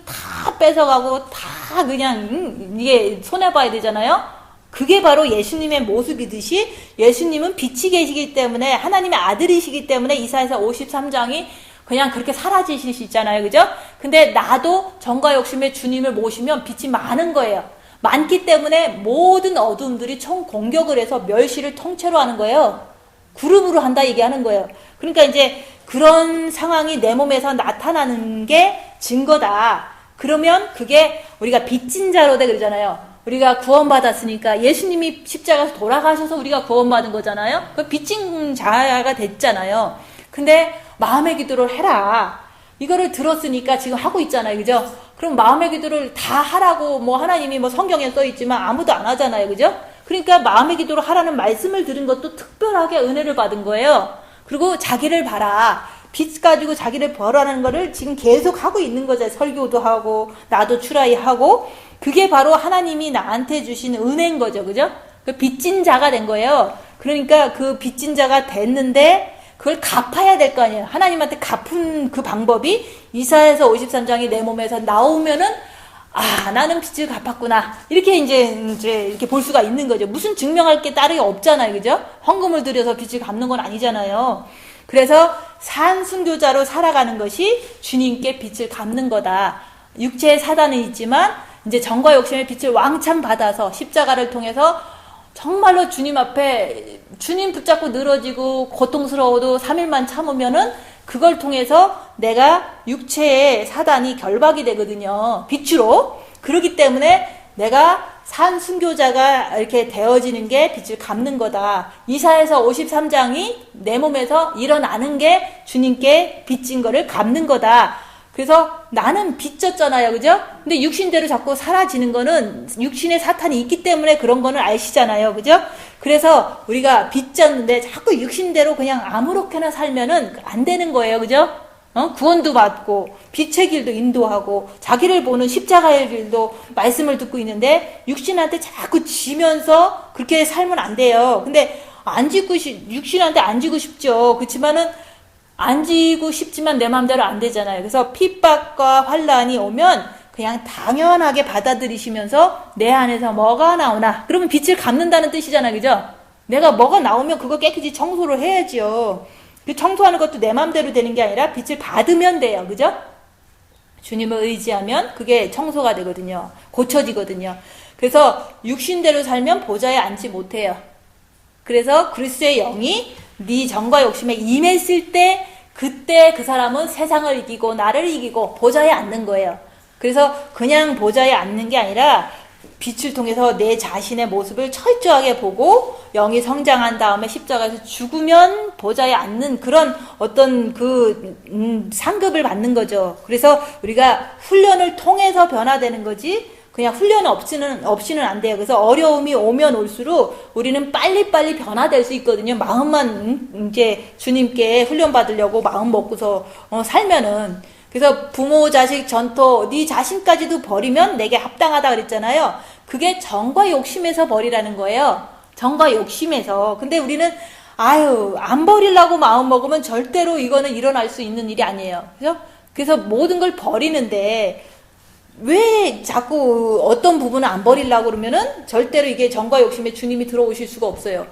다 뺏어가고 다 그냥 이게 손해봐야 되잖아요. 그게 바로 예수님의 모습이듯이 예수님은 빛이 계시기 때문에 하나님의 아들이시기 때문에 이사야서 53장이 그냥 그렇게 사라지실 수 있잖아요. 그죠? 근데 나도 정과 욕심의 주님을 모시면 빛이 많은 거예요. 많기 때문에 모든 어둠들이 총 공격을 해서 멸시를 통째로 하는 거예요. 그룹으로 한다 얘기하는 거예요. 그러니까 이제 그런 상황이 내 몸에서 나타나는 게 증거다. 그러면 그게 우리가 빚진 자로 돼 그러잖아요. 우리가 구원받았으니까 예수님이 십자가에서 돌아가셔서 우리가 구원받은 거잖아요. 그 빚진 자가 됐잖아요. 근데 마음의 기도를 해라. 이거를 들었으니까 지금 하고 있잖아요. 그죠? 그럼 마음의 기도를 다 하라고 뭐 하나님이 뭐 성경에 써 있지만 아무도 안 하잖아요. 그죠? 그러니까 마음의 기도를 하라는 말씀을 들은 것도 특별하게 은혜를 받은 거예요. 그리고 자기를 봐라. 빚 가지고 자기를 벌하는 거를 지금 계속 하고 있는 거죠. 설교도 하고 나도 추라이 하고 그게 바로 하나님이 나한테 주신 은혜인 거죠. 그죠? 그 빚진 자가 된 거예요. 그러니까 그 빚진 자가 됐는데 그걸 갚아야 될 거 아니에요. 하나님한테 갚은 그 방법이 이사야서 53장이 내 몸에서 나오면은 아, 나는 빚을 갚았구나. 이렇게 이제 이렇게 볼 수가 있는 거죠. 무슨 증명할 게 따로 없잖아요. 그죠? 헌금을 들여서 빚을 갚는 건 아니잖아요. 그래서 산순교자로 살아가는 것이 주님께 빚을 갚는 거다. 육체의 사단은 있지만 이제 정과 욕심의 빚을 왕창 받아서 십자가를 통해서 정말로 주님 앞에 주님 붙잡고 늘어지고 고통스러워도 3일만 참으면은 그걸 통해서 내가 육체의 사단이 결박이 되거든요. 빛으로. 그렇기 때문에 내가 산 순교자가 이렇게 되어지는 게 빛을 갚는 거다. 이사야서 53장이 내 몸에서 일어나는 게 주님께 빚진 거를 갚는 거다. 그래서 나는 빚졌잖아요. 그죠? 근데 육신대로 자꾸 사라지는 거는 육신에 사탄이 있기 때문에 그런 거는 아시잖아요. 그죠? 그래서 우리가 빚졌는데 자꾸 육신대로 그냥 아무렇게나 살면은 안 되는 거예요. 그죠? 구원도 받고 빛의 길도 인도하고 자기를 보는 십자가의 길도 말씀을 듣고 있는데 육신한테 자꾸 지면서 그렇게 살면 안 돼요. 근데 육신한테 안 지고 싶죠. 그렇지만은 안 지고 싶지만 내 마음대로 안 되잖아요. 그래서 핍박과 환란이 오면 그냥 당연하게 받아들이시면서 내 안에서 뭐가 나오나, 그러면 빛을 갚는다는 뜻이잖아요. 그죠? 내가 뭐가 나오면 그거 깨끗이 청소를 해야지요. 그 청소하는 것도 내 마음대로 되는 게 아니라 빛을 받으면 돼요. 그죠? 주님을 의지하면 그게 청소가 되거든요. 고쳐지거든요. 그래서 육신대로 살면 보좌에 앉지 못해요. 그래서 그리스도의 영이 네 정과 욕심에 임했을 때 그때 그 사람은 세상을 이기고 나를 이기고 보좌에 앉는 거예요. 그래서 그냥 보좌에 앉는 게 아니라 빛을 통해서 내 자신의 모습을 철저하게 보고 영이 성장한 다음에 십자가에서 죽으면 보좌에 앉는 그런 어떤 상급을 받는 거죠. 그래서 우리가 훈련을 통해서 변화되는 거지 그냥 훈련 없이는 안 돼요. 그래서 어려움이 오면 올수록 우리는 빨리빨리 변화될 수 있거든요. 마음만 이제 주님께 훈련 받으려고 마음 먹고서 살면은. 그래서 부모 자식 전토 네 자신까지도 버리면 내게 합당하다 그랬잖아요. 그게 정과 욕심에서 버리라는 거예요. 정과 욕심에서. 근데 우리는 안 버리려고 마음 먹으면 절대로 이거는 일어날 수 있는 일이 아니에요. 그죠? 그래서 모든 걸 버리는데 왜 자꾸 어떤 부분을 안 버리려고 그러면은 절대로 이게 정과 욕심에 주님이 들어오실 수가 없어요.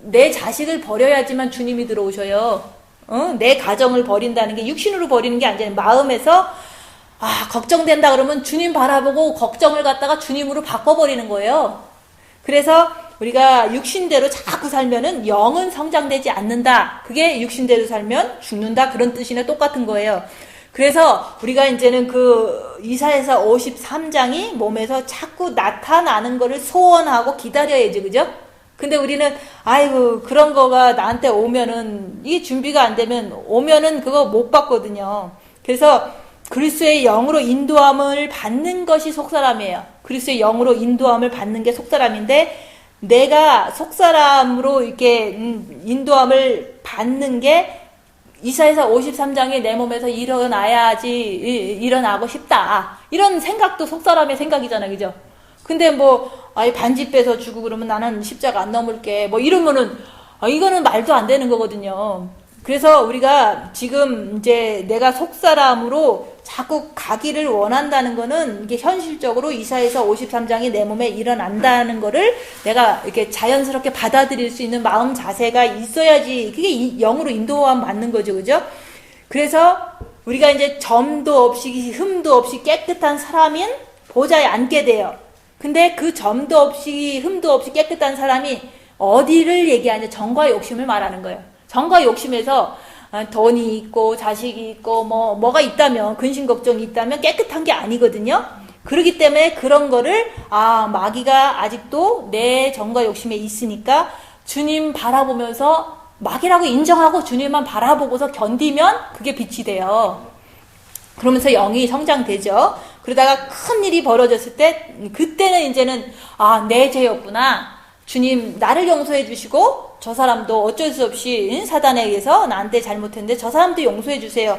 내 자식을 버려야지만 주님이 들어오셔요. 내 가정을 버린다는 게 육신으로 버리는 게 아니잖아요. 마음에서 걱정된다 그러면 주님 바라보고 걱정을 갖다가 주님으로 바꿔버리는 거예요. 그래서 우리가 육신대로 자꾸 살면은 영은 성장되지 않는다. 그게 육신대로 살면 죽는다. 그런 뜻이나 똑같은 거예요. 그래서 우리가 이제는 이사야서 53장이 몸에서 자꾸 나타나는 거를 소원하고 기다려야지, 그죠? 근데 우리는 그런 거가 나한테 오면은 이게 준비가 안 되면 오면은 그거 못 받거든요. 그래서 그리스도의 영으로 인도함을 받는 것이 속사람이에요. 그리스도의 영으로 인도함을 받는 게 속사람인데 내가 속사람으로 이렇게 인도함을 받는 게 이사야서 53장이 내 몸에서 일어나고 싶다. 이런 생각도 속사람의 생각이잖아요. 그죠? 근데 반지 빼서 주고 그러면 나는 십자가 안 넘을게. 이러면은, 이거는 말도 안 되는 거거든요. 그래서 우리가 지금 이제 내가 속사람으로 자꾸 가기를 원한다는 거는 이게 현실적으로 이사야서 53장이 내 몸에 일어난다는 거를 내가 이렇게 자연스럽게 받아들일 수 있는 마음 자세가 있어야지 그게 영으로 인도함 받는 거죠. 그죠? 그래서 우리가 이제 점도 없이 흠도 없이 깨끗한 사람인 보좌에 앉게 돼요. 근데 그 점도 없이 흠도 없이 깨끗한 사람이 어디를 얘기하냐? 정과 욕심을 말하는 거예요. 정과 욕심에서 돈이 있고 자식이 있고 뭐가 있다면 근심 걱정이 있다면 깨끗한 게 아니거든요. 그렇기 때문에 그런 거를 마귀가 아직도 내 정과 욕심에 있으니까 주님 바라보면서 마귀라고 인정하고 주님만 바라보고서 견디면 그게 빛이 돼요. 그러면서 영이 성장되죠. 그러다가 큰 일이 벌어졌을 때 그때는 이제는 내 죄였구나. 주님 나를 용서해 주시고 저 사람도 어쩔 수 없이 사단에 의해서 나한테 잘못했는데 저 사람도 용서해 주세요.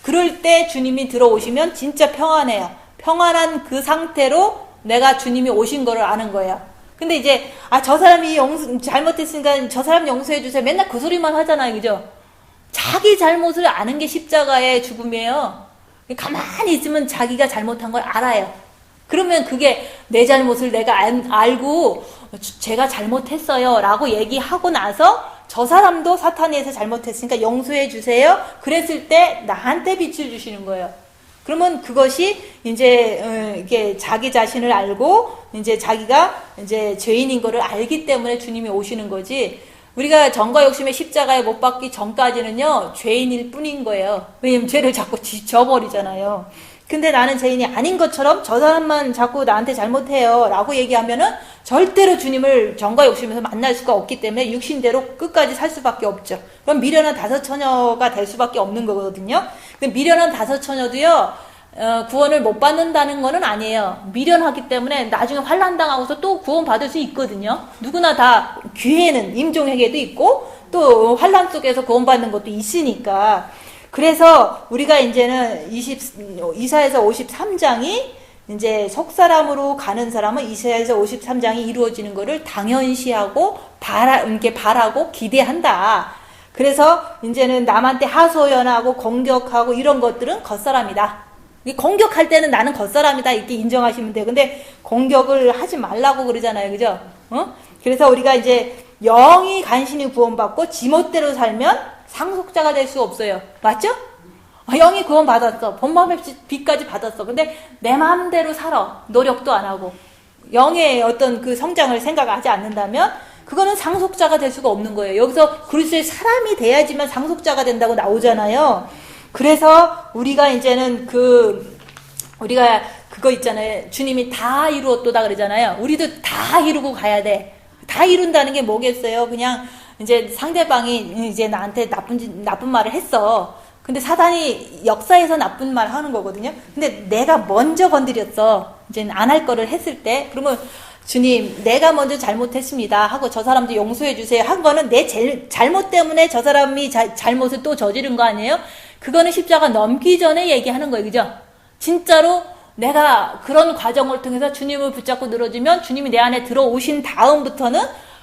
그럴 때 주님이 들어오시면 진짜 평안해요. 평안한 그 상태로 내가 주님이 오신 거를 아는 거예요. 근데 이제 저 사람이 잘못했으니까 저 사람 용서해 주세요. 맨날 그 소리만 하잖아요. 그죠? 자기 잘못을 아는 게 십자가의 죽음이에요. 가만히 있으면 자기가 잘못한 걸 알아요. 그러면 그게 내 잘못을 내가 알고 제가 잘못했어요 라고 얘기하고 나서 저 사람도 사탄에 의해서 잘못했으니까 용서해 주세요. 그랬을 때 나한테 빛을 주시는 거예요. 그러면 그것이 이제 이게 자기 자신을 알고 이제 자기가 이제 죄인인 거를 알기 때문에 주님이 오시는 거지. 우리가 정과 욕심의 십자가에 못 박기 전까지는요 죄인일 뿐인 거예요. 왜냐면 죄를 자꾸 져버리잖아요. 근데 나는 죄인이 아닌 것처럼 저 사람만 자꾸 나한테 잘못해요 라고 얘기하면은 절대로 주님을 정과 욕심에서 만날 수가 없기 때문에 육신대로 끝까지 살 수밖에 없죠. 그럼 미련한 다섯 처녀가 될 수밖에 없는 거거든요. 근데 미련한 다섯 처녀도요, 구원을 못 받는다는 거는 아니에요. 미련하기 때문에 나중에 환난당하고서 또 구원 받을 수 있거든요. 누구나 다 기회는 임종에게도 있고 또 환난 속에서 구원 받는 것도 있으니까. 그래서 우리가 이제는 이사야서 53장이 이제 속사람으로 가는 사람은 이사야서 53장이 이루어지는 것을 당연시하고 이렇게 바라고 기대한다. 그래서 이제는 남한테 하소연하고 공격하고 이런 것들은 겉사람이다. 공격할 때는 나는 겉사람이다 이렇게 인정하시면 돼요. 근데 공격을 하지 말라고 그러잖아요. 그죠? 그래서 우리가 이제 영이 간신히 구원받고 지멋대로 살면 상속자가 될 수 없어요. 맞죠? 영이 구원 받았어. 본마음의 빛까지 받았어. 근데 내 마음대로 살아. 노력도 안 하고. 영의 어떤 그 성장을 생각하지 않는다면 그거는 상속자가 될 수가 없는 거예요. 여기서 그리스도의 사람이 돼야지만 상속자가 된다고 나오잖아요. 그래서 우리가 이제는 우리가 그거 있잖아요. 주님이 다 이루었도다 그러잖아요. 우리도 다 이루고 가야 돼. 다 이룬다는 게 뭐겠어요? 그냥 이제 상대방이 이제 나한테 나쁜 말을 했어. 근데 사단이 역사에서 나쁜 말 하는 거거든요. 근데 내가 먼저 건드렸어. 이제 안 할 거를 했을 때, 그러면 주님, 내가 먼저 잘못했습니다 하고 저 사람도 용서해 주세요 한 거는 내 잘못 때문에 저 사람이 잘못을 또 저지른 거 아니에요? 그거는 십자가 넘기 전에 얘기하는 거예요. 그죠? 진짜로 내가 그런 과정을 통해서 주님을 붙잡고 늘어지면 주님이 내 안에 들어오신 다음부터는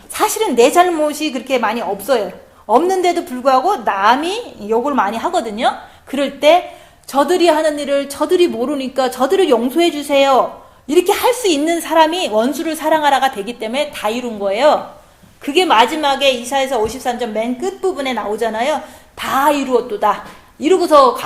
사실은 내 잘못이 그렇게 많이 없어요. 없는데도 불구하고 남이 욕을 많이 하거든요. 그럴 때 저들이 하는 일을 저들이 모르니까 저들을 용서해 주세요. 이렇게 할 수 있는 사람이 원수를 사랑하라가 되기 때문에 다 이룬 거예요. 그게 마지막에 이사야서 53장 맨 끝부분에 나오잖아요. 다 이루었도다. 이러고서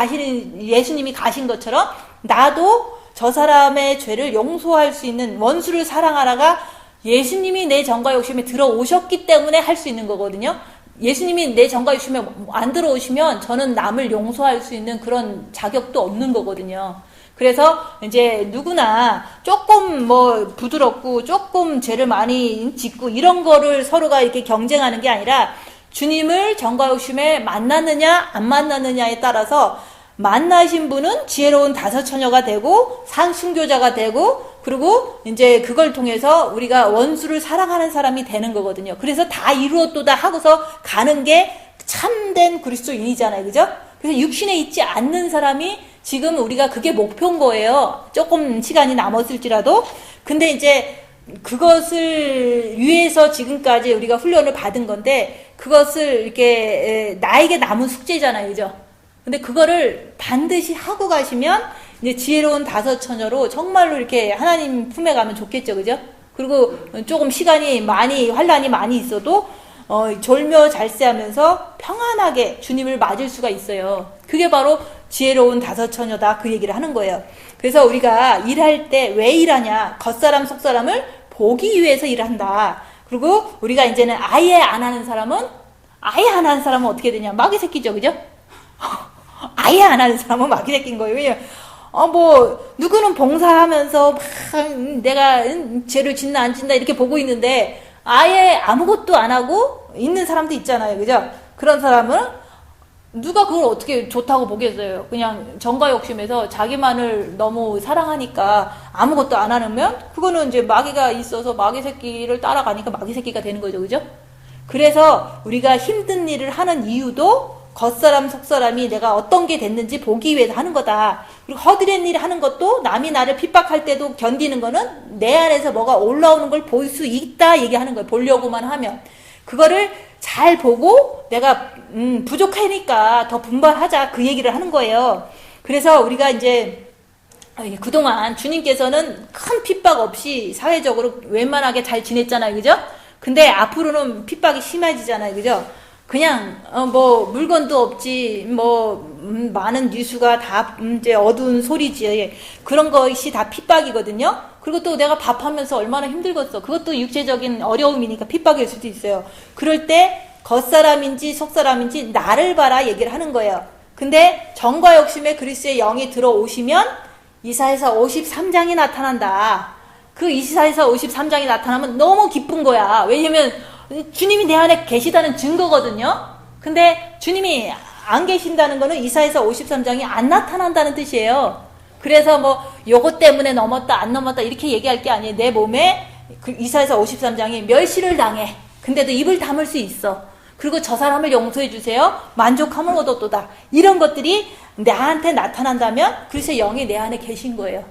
예수님이 가신 것처럼 나도 저 사람의 죄를 용서할 수 있는 원수를 사랑하라가 예수님이 내 정과 욕심에 들어오셨기 때문에 할 수 있는 거거든요. 예수님이 내 정과 욕심에 안 들어오시면 저는 남을 용서할 수 있는 그런 자격도 없는 거거든요. 그래서 이제 누구나 조금 부드럽고 조금 죄를 많이 짓고 이런 거를 서로가 이렇게 경쟁하는 게 아니라 주님을 정과 욕심에 만났느냐 안 만났느냐에 따라서 만나신 분은 지혜로운 다섯 처녀가 되고 순교자가 되고 그리고 이제 그걸 통해서 우리가 원수를 사랑하는 사람이 되는 거거든요. 그래서 다 이루었도다 하고서 가는 게 참된 그리스도인이잖아요. 그죠? 그래서 육신에 있지 않는 사람이 지금 우리가 그게 목표인 거예요. 조금 시간이 남았을지라도. 근데 이제 그것을 위해서 지금까지 우리가 훈련을 받은 건데 그것을 이렇게 나에게 남은 숙제잖아요. 그죠? 근데 그거를 반드시 하고 가시면 이제 지혜로운 다섯 처녀로 정말로 이렇게 하나님 품에 가면 좋겠죠. 그죠? 그리고 조금 환란이 많이 있어도 졸며 잘세하면서 평안하게 주님을 맞을 수가 있어요. 그게 바로 지혜로운 다섯 처녀다 그 얘기를 하는 거예요. 그래서 우리가 일할 때 왜 일하냐? 겉사람 속사람을 보기 위해서 일한다. 그리고 우리가 이제는 아예 안 하는 사람은 어떻게 되냐? 마귀 새끼죠. 그죠? 아예 안 하는 사람은 마귀 새끼인 거예요. 왜냐면 누구는 봉사하면서 막 내가 죄를 짓나 안 짓나 이렇게 보고 있는데 아예 아무것도 안 하고 있는 사람도 있잖아요. 그죠? 그런 사람은 누가 그걸 어떻게 좋다고 보겠어요. 그냥 정과 욕심에서 자기만을 너무 사랑하니까 아무것도 안 하면 그거는 이제 마귀가 있어서 마귀 새끼를 따라가니까 마귀 새끼가 되는 거죠. 그죠? 그래서 우리가 힘든 일을 하는 이유도 겉사람 속사람이 내가 어떤 게 됐는지 보기 위해서 하는 거다. 그리고 허드렛 일 하는 것도 남이 나를 핍박할 때도 견디는 거는 내 안에서 뭐가 올라오는 걸 볼 수 있다 얘기하는 거예요. 보려고만 하면. 그거를 잘 보고 내가 부족하니까 더 분발하자 그 얘기를 하는 거예요. 그래서 우리가 이제 그동안 주님께서는 큰 핍박 없이 사회적으로 웬만하게 잘 지냈잖아요. 그죠? 근데 앞으로는 핍박이 심해지잖아요. 그죠? 그냥 물건도 없지 많은 뉴스가 다 이제 어두운 소리지. 그런 것이 다 핍박이거든요. 그리고 또 내가 밥하면서 얼마나 힘들겠어. 그것도 육체적인 어려움이니까 핍박일 수도 있어요. 그럴 때 겉사람인지 속사람인지 나를 봐라 얘기를 하는 거예요. 근데 정과 욕심에 그리스도의 영이 들어오시면 이사야서 53장이 나타난다. 그 이사야서 53장이 나타나면 너무 기쁜 거야. 왜냐면 주님이 내 안에 계시다는 증거거든요. 근데 주님이 안 계신다는 거는 이사야서 53장이 안 나타난다는 뜻이에요. 그래서 뭐 요것 때문에 넘었다 안 넘었다 이렇게 얘기할 게 아니에요. 내 몸에 그 이사야서 53장이 멸시를 당해. 근데도 입을 다물 수 있어. 그리고 저 사람을 용서해 주세요. 만족함을 얻었도다. 이런 것들이 나한테 나타난다면 그리스도의 영이 내 안에 계신 거예요.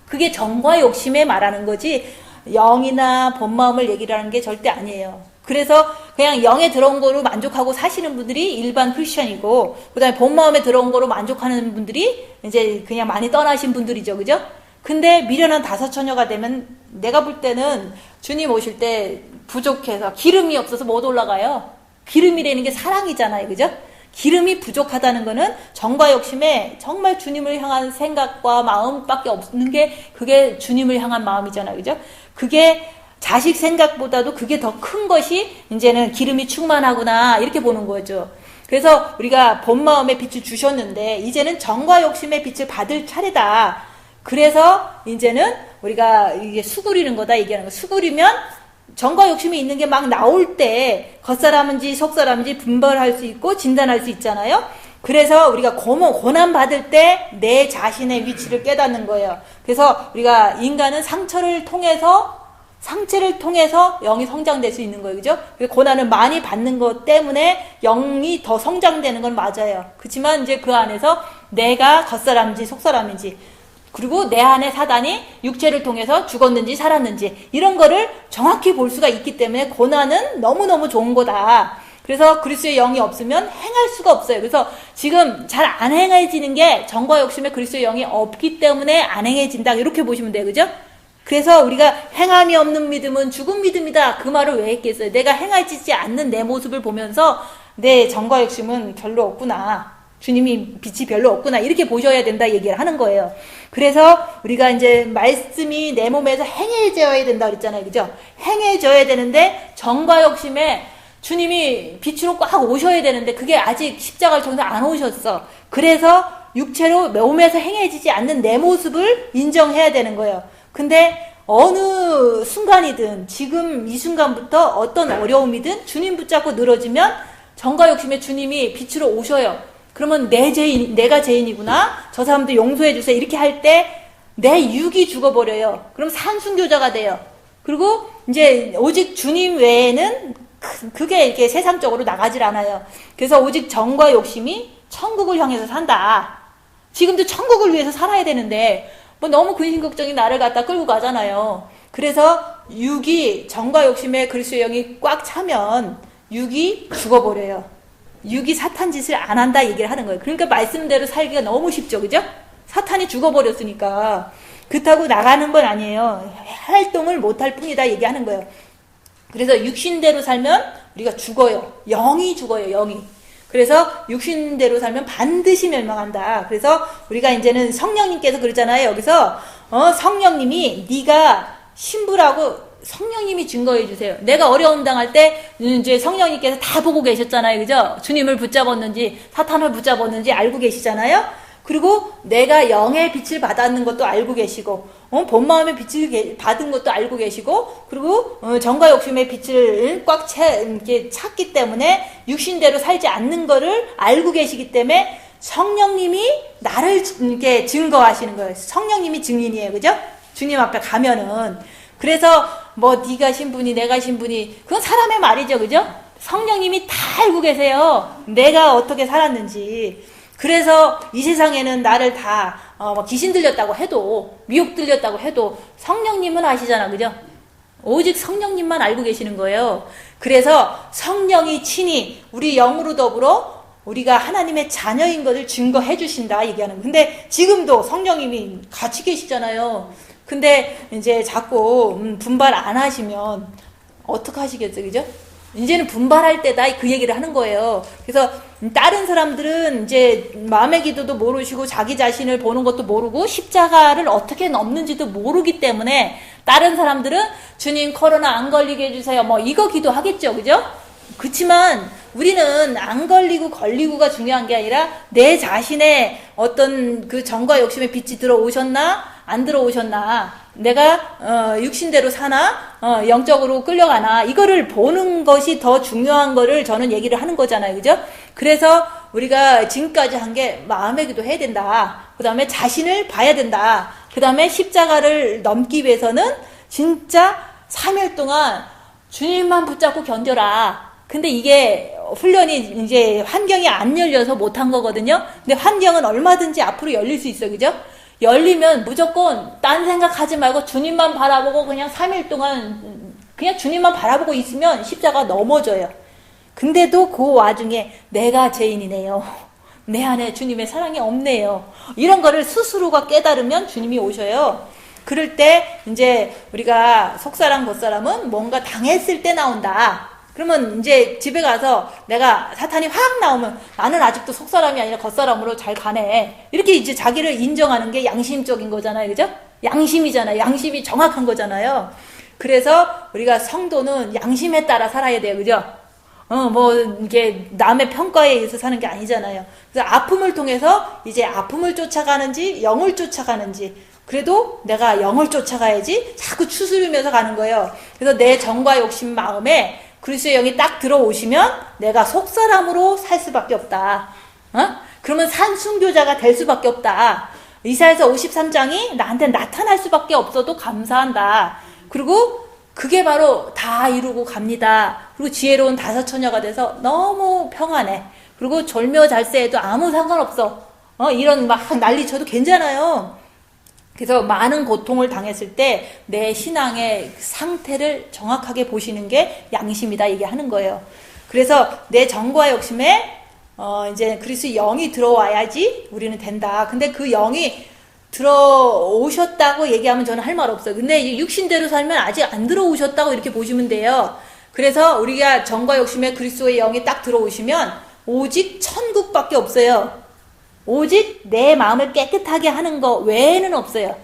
그게 정과 욕심에 말하는 거지 영이나 본 마음을 얘기를 하는 게 절대 아니에요. 그래서 그냥 영에 들어온 거로 만족하고 사시는 분들이 일반 크리스천이고, 그 다음에 본 마음에 들어온 거로 만족하는 분들이 이제 그냥 많이 떠나신 분들이죠. 그죠? 근데 미련한 다섯 처녀가 되면 내가 볼 때는 주님 오실 때 부족해서 기름이 없어서 못 올라가요. 기름이라는 게 사랑이잖아요. 그죠? 기름이 부족하다는 거는 정과 욕심에 정말 주님을 향한 생각과 마음밖에 없는 게 그게 주님을 향한 마음이잖아요. 그죠? 그게 자식 생각보다도 그게 더 큰 것이 이제는 기름이 충만하구나 이렇게 보는 거죠. 그래서 우리가 본 마음의 빛을 주셨는데 이제는 정과 욕심의 빛을 받을 차례다. 그래서 이제는 우리가 이게 수구리는 거다 얘기하는 거. 수구리면 정과 욕심이 있는 게 막 나올 때 겉사람인지 속사람인지 분별할 수 있고 진단할 수 있잖아요. 그래서 우리가 고난 받을 때 내 자신의 위치를 깨닫는 거예요. 그래서 우리가 인간은 상처를 통해서 영이 성장될 수 있는 거예요. 그죠? 고난을 많이 받는 것 때문에 영이 더 성장되는 건 맞아요. 그렇지만 이제 그 안에서 내가 겉사람인지 속사람인지 그리고 내 안에 사단이 육체를 통해서 죽었는지 살았는지 이런 거를 정확히 볼 수가 있기 때문에 고난은 너무너무 좋은 거다. 그래서 그리스도의 영이 없으면 행할 수가 없어요. 그래서 지금 잘 안 행해지는 게 정과 욕심에 그리스도의 영이 없기 때문에 안 행해진다. 이렇게 보시면 돼요. 그죠? 그래서 우리가 행함이 없는 믿음은 죽은 믿음이다. 그 말을 왜 했겠어요? 내가 행하지 않는 내 모습을 보면서 내 정과 욕심은 별로 없구나. 주님이 빛이 별로 없구나. 이렇게 보셔야 된다 얘기를 하는 거예요. 그래서 우리가 이제 말씀이 내 몸에서 행해져야 된다 그랬잖아요. 그죠? 행해져야 되는데 정과 욕심에 주님이 빛으로 꽉 오셔야 되는데 그게 아직 십자가를 통해서 안 오셨어. 그래서 육체로 몸에서 행해지지 않는 내 모습을 인정해야 되는 거예요. 근데 어느 순간이든 지금 이 순간부터 어떤 어려움이든 주님 붙잡고 늘어지면 정과 욕심에 주님이 빛으로 오셔요. 그러면 내가 죄인이구나. 저 사람도 용서해 주세요. 이렇게 할 때 내 육이 죽어버려요. 그럼 산순교자가 돼요. 그리고 이제 오직 주님 외에는 그게 이렇게 세상적으로 나가질 않아요. 그래서 오직 정과 욕심이 천국을 향해서 산다. 지금도 천국을 위해서 살아야 되는데 뭐 너무 근심걱정이 나를 갖다 끌고 가잖아요. 그래서 육이 정과 욕심에 그리스도의 영이 꽉 차면 육이 죽어버려요. 육이 사탄 짓을 안 한다 얘기를 하는 거예요. 그러니까 말씀대로 살기가 너무 쉽죠. 그죠? 사탄이 죽어버렸으니까 그렇다고 나가는 건 아니에요. 활동을 못할 뿐이다 얘기하는 거예요. 그래서 육신대로 살면 우리가 죽어요. 영이 죽어요. 영이. 그래서 육신대로 살면 반드시 멸망한다. 그래서 우리가 이제는 성령님께서 그러잖아요. 여기서 성령님이 네가 신부라고 성령님이 증거해 주세요. 내가 어려움 당할 때 이제 성령님께서 다 보고 계셨잖아요. 그죠? 주님을 붙잡았는지 사탄을 붙잡았는지 알고 계시잖아요. 그리고 내가 영의 빛을 받았는 것도 알고 계시고 본 마음의 빛을 받은 것도 알고 계시고 그리고 정과 욕심의 빛을 꽉 이렇게 찾기 때문에 육신대로 살지 않는 거를 알고 계시기 때문에 성령님이 나를 이렇게 증거하시는 거예요. 성령님이 증인이에요. 그죠? 주님 앞에 가면은. 그래서 뭐 네가 신분이 내가 신분이 그건 사람의 말이죠. 그죠? 성령님이 다 알고 계세요. 내가 어떻게 살았는지. 그래서 이 세상에는 나를 다 귀신 들렸다고 해도 미혹 들렸다고 해도 성령님은 아시잖아. 그죠? 오직 성령님만 알고 계시는 거예요. 그래서 성령이 친히 우리 영으로 더불어 우리가 하나님의 자녀인 것을 증거해 주신다 얘기하는 거예요. 근데 지금도 성령님이 같이 계시잖아요. 근데 이제 자꾸 분발 안 하시면 어떡하시겠어요? 그죠? 이제는 분발할 때다 그 얘기를 하는 거예요. 그래서 다른 사람들은 이제 마음의 기도도 모르시고 자기 자신을 보는 것도 모르고 십자가를 어떻게 넘는지도 모르기 때문에 다른 사람들은 주님 코로나 안 걸리게 해주세요. 뭐 이거 기도하겠죠. 그죠? 그치만 우리는 안 걸리고 걸리고가 중요한 게 아니라 내 자신의 어떤 그 정과 욕심의 빛이 들어오셨나 안 들어오셨나, 내가 육신대로 사나 영적으로 끌려가나, 이거를 보는 것이 더 중요한 거를 저는 얘기를 하는 거잖아요. 그죠? 그래서 우리가 지금까지 한 게 마음의 기도 해야 된다, 그 다음에 자신을 봐야 된다, 그 다음에 십자가를 넘기 위해서는 진짜 3일 동안 주님만 붙잡고 견뎌라. 근데 이게 훈련이 이제 환경이 안 열려서 못한 거거든요. 근데 환경은 얼마든지 앞으로 열릴 수 있어. 그죠? 열리면 무조건 딴 생각하지 말고 주님만 바라보고 그냥 3일 동안 그냥 주님만 바라보고 있으면 십자가 넘어져요. 근데도 그 와중에 내가 죄인이네요, 내 안에 주님의 사랑이 없네요, 이런 거를 스스로가 깨달으면 주님이 오셔요. 그럴 때 이제 우리가 속사람 겉사람은 뭔가 당했을 때 나온다. 그러면 이제 집에 가서 내가 사탄이 확 나오면 나는 아직도 속사람이 아니라 겉사람으로 잘 가네, 이렇게 이제 자기를 인정하는 게 양심적인 거잖아요. 그죠? 양심이잖아요. 양심이 정확한 거잖아요. 그래서 우리가 성도는 양심에 따라 살아야 돼요. 그죠? 뭐 이게 남의 평가에 의해서 사는 게 아니잖아요. 그래서 아픔을 통해서 이제 아픔을 쫓아가는지 영을 쫓아가는지, 그래도 내가 영을 쫓아가야지 자꾸 추스리면서 가는 거예요. 그래서 내 정과 욕심 마음에 그리스도의 영이 딱 들어오시면 내가 속사람으로 살 수밖에 없다. 그러면 산순교자가 될 수밖에 없다. 이사야서 53장이 나한테 나타날 수밖에 없어도 감사한다. 그리고 그게 바로 다 이루고 갑니다. 그리고 지혜로운 다섯 처녀가 돼서 너무 평안해. 그리고 졸며잘세에도 아무 상관없어. 이런 막 난리 쳐도 괜찮아요. 그래서 많은 고통을 당했을 때 내 신앙의 상태를 정확하게 보시는 게 양심이다 얘기하는 거예요. 그래서 내 정과 욕심에 이제 그리스도의 영이 들어와야지 우리는 된다. 근데 그 영이 들어오셨다고 얘기하면 저는 할 말 없어요. 근데 육신대로 살면 아직 안 들어오셨다고 이렇게 보시면 돼요. 그래서 우리가 정과 욕심에 그리스도의 영이 딱 들어오시면 오직 천국밖에 없어요. 오직 내 마음을 깨끗하게 하는 거 외에는 없어요.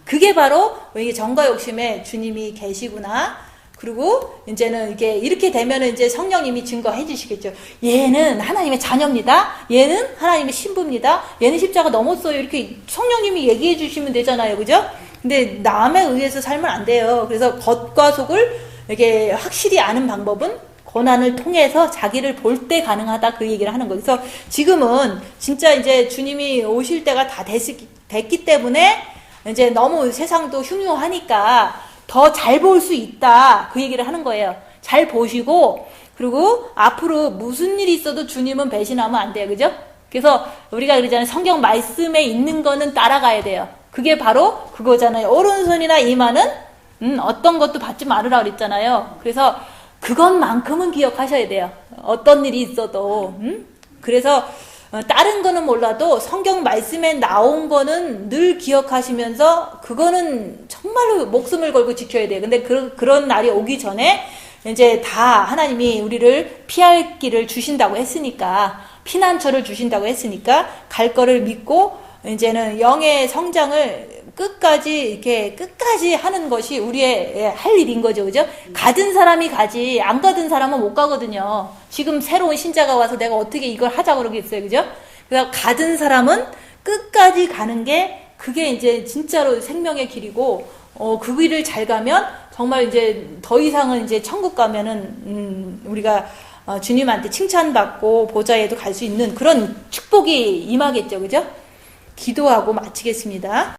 그게 바로 이게 정과 욕심에 주님이 계시구나. 그리고 이제는 이렇게 되면은 이제 성령님이 증거해 주시겠죠. 얘는 하나님의 자녀입니다. 얘는 하나님의 신부입니다. 얘는 십자가 넘었어요. 이렇게 성령님이 얘기해 주시면 되잖아요. 그죠? 근데 남에 의해서 살면 안 돼요. 그래서 겉과 속을 이렇게 확실히 아는 방법은 고난을 통해서 자기를 볼 때 가능하다, 그 얘기를 하는 거예요. 그래서 지금은 진짜 이제 주님이 오실 때가 다 됐기 때문에 이제 너무 세상도 흉흉하니까 더 잘 볼 수 있다, 그 얘기를 하는 거예요. 잘 보시고, 그리고 앞으로 무슨 일이 있어도 주님은 배신하면 안 돼요. 그죠? 그래서 우리가 그러잖아요. 성경 말씀에 있는 거는 따라가야 돼요. 그게 바로 그거잖아요. 오른손이나 이마는 어떤 것도 받지 말으라 그랬잖아요. 그래서 그것만큼은 기억하셔야 돼요. 어떤 일이 있어도. 그래서 다른 거는 몰라도 성경 말씀에 나온 거는 늘 기억하시면서 그거는 정말로 목숨을 걸고 지켜야 돼요. 근데 그런 날이 오기 전에 이제 다 하나님이 우리를 피할 길을 주신다고 했으니까, 피난처를 주신다고 했으니까 갈 거를 믿고 이제는 영의 성장을 끝까지 하는 것이 우리의 할 일인 거죠. 그죠? 가든 사람이 가지, 안 가든 사람은 못 가거든요. 지금 새로운 신자가 와서 내가 어떻게 이걸 하자고 그러겠어요. 그죠? 그래서 가든 사람은 끝까지 가는 게 그게 이제 진짜로 생명의 길이고, 그 길을 잘 가면 정말 이제 더 이상은 이제 천국 가면은, 우리가 주님한테 칭찬받고 보좌에도 갈 수 있는 그런 축복이 임하겠죠. 그죠? 기도하고 마치겠습니다.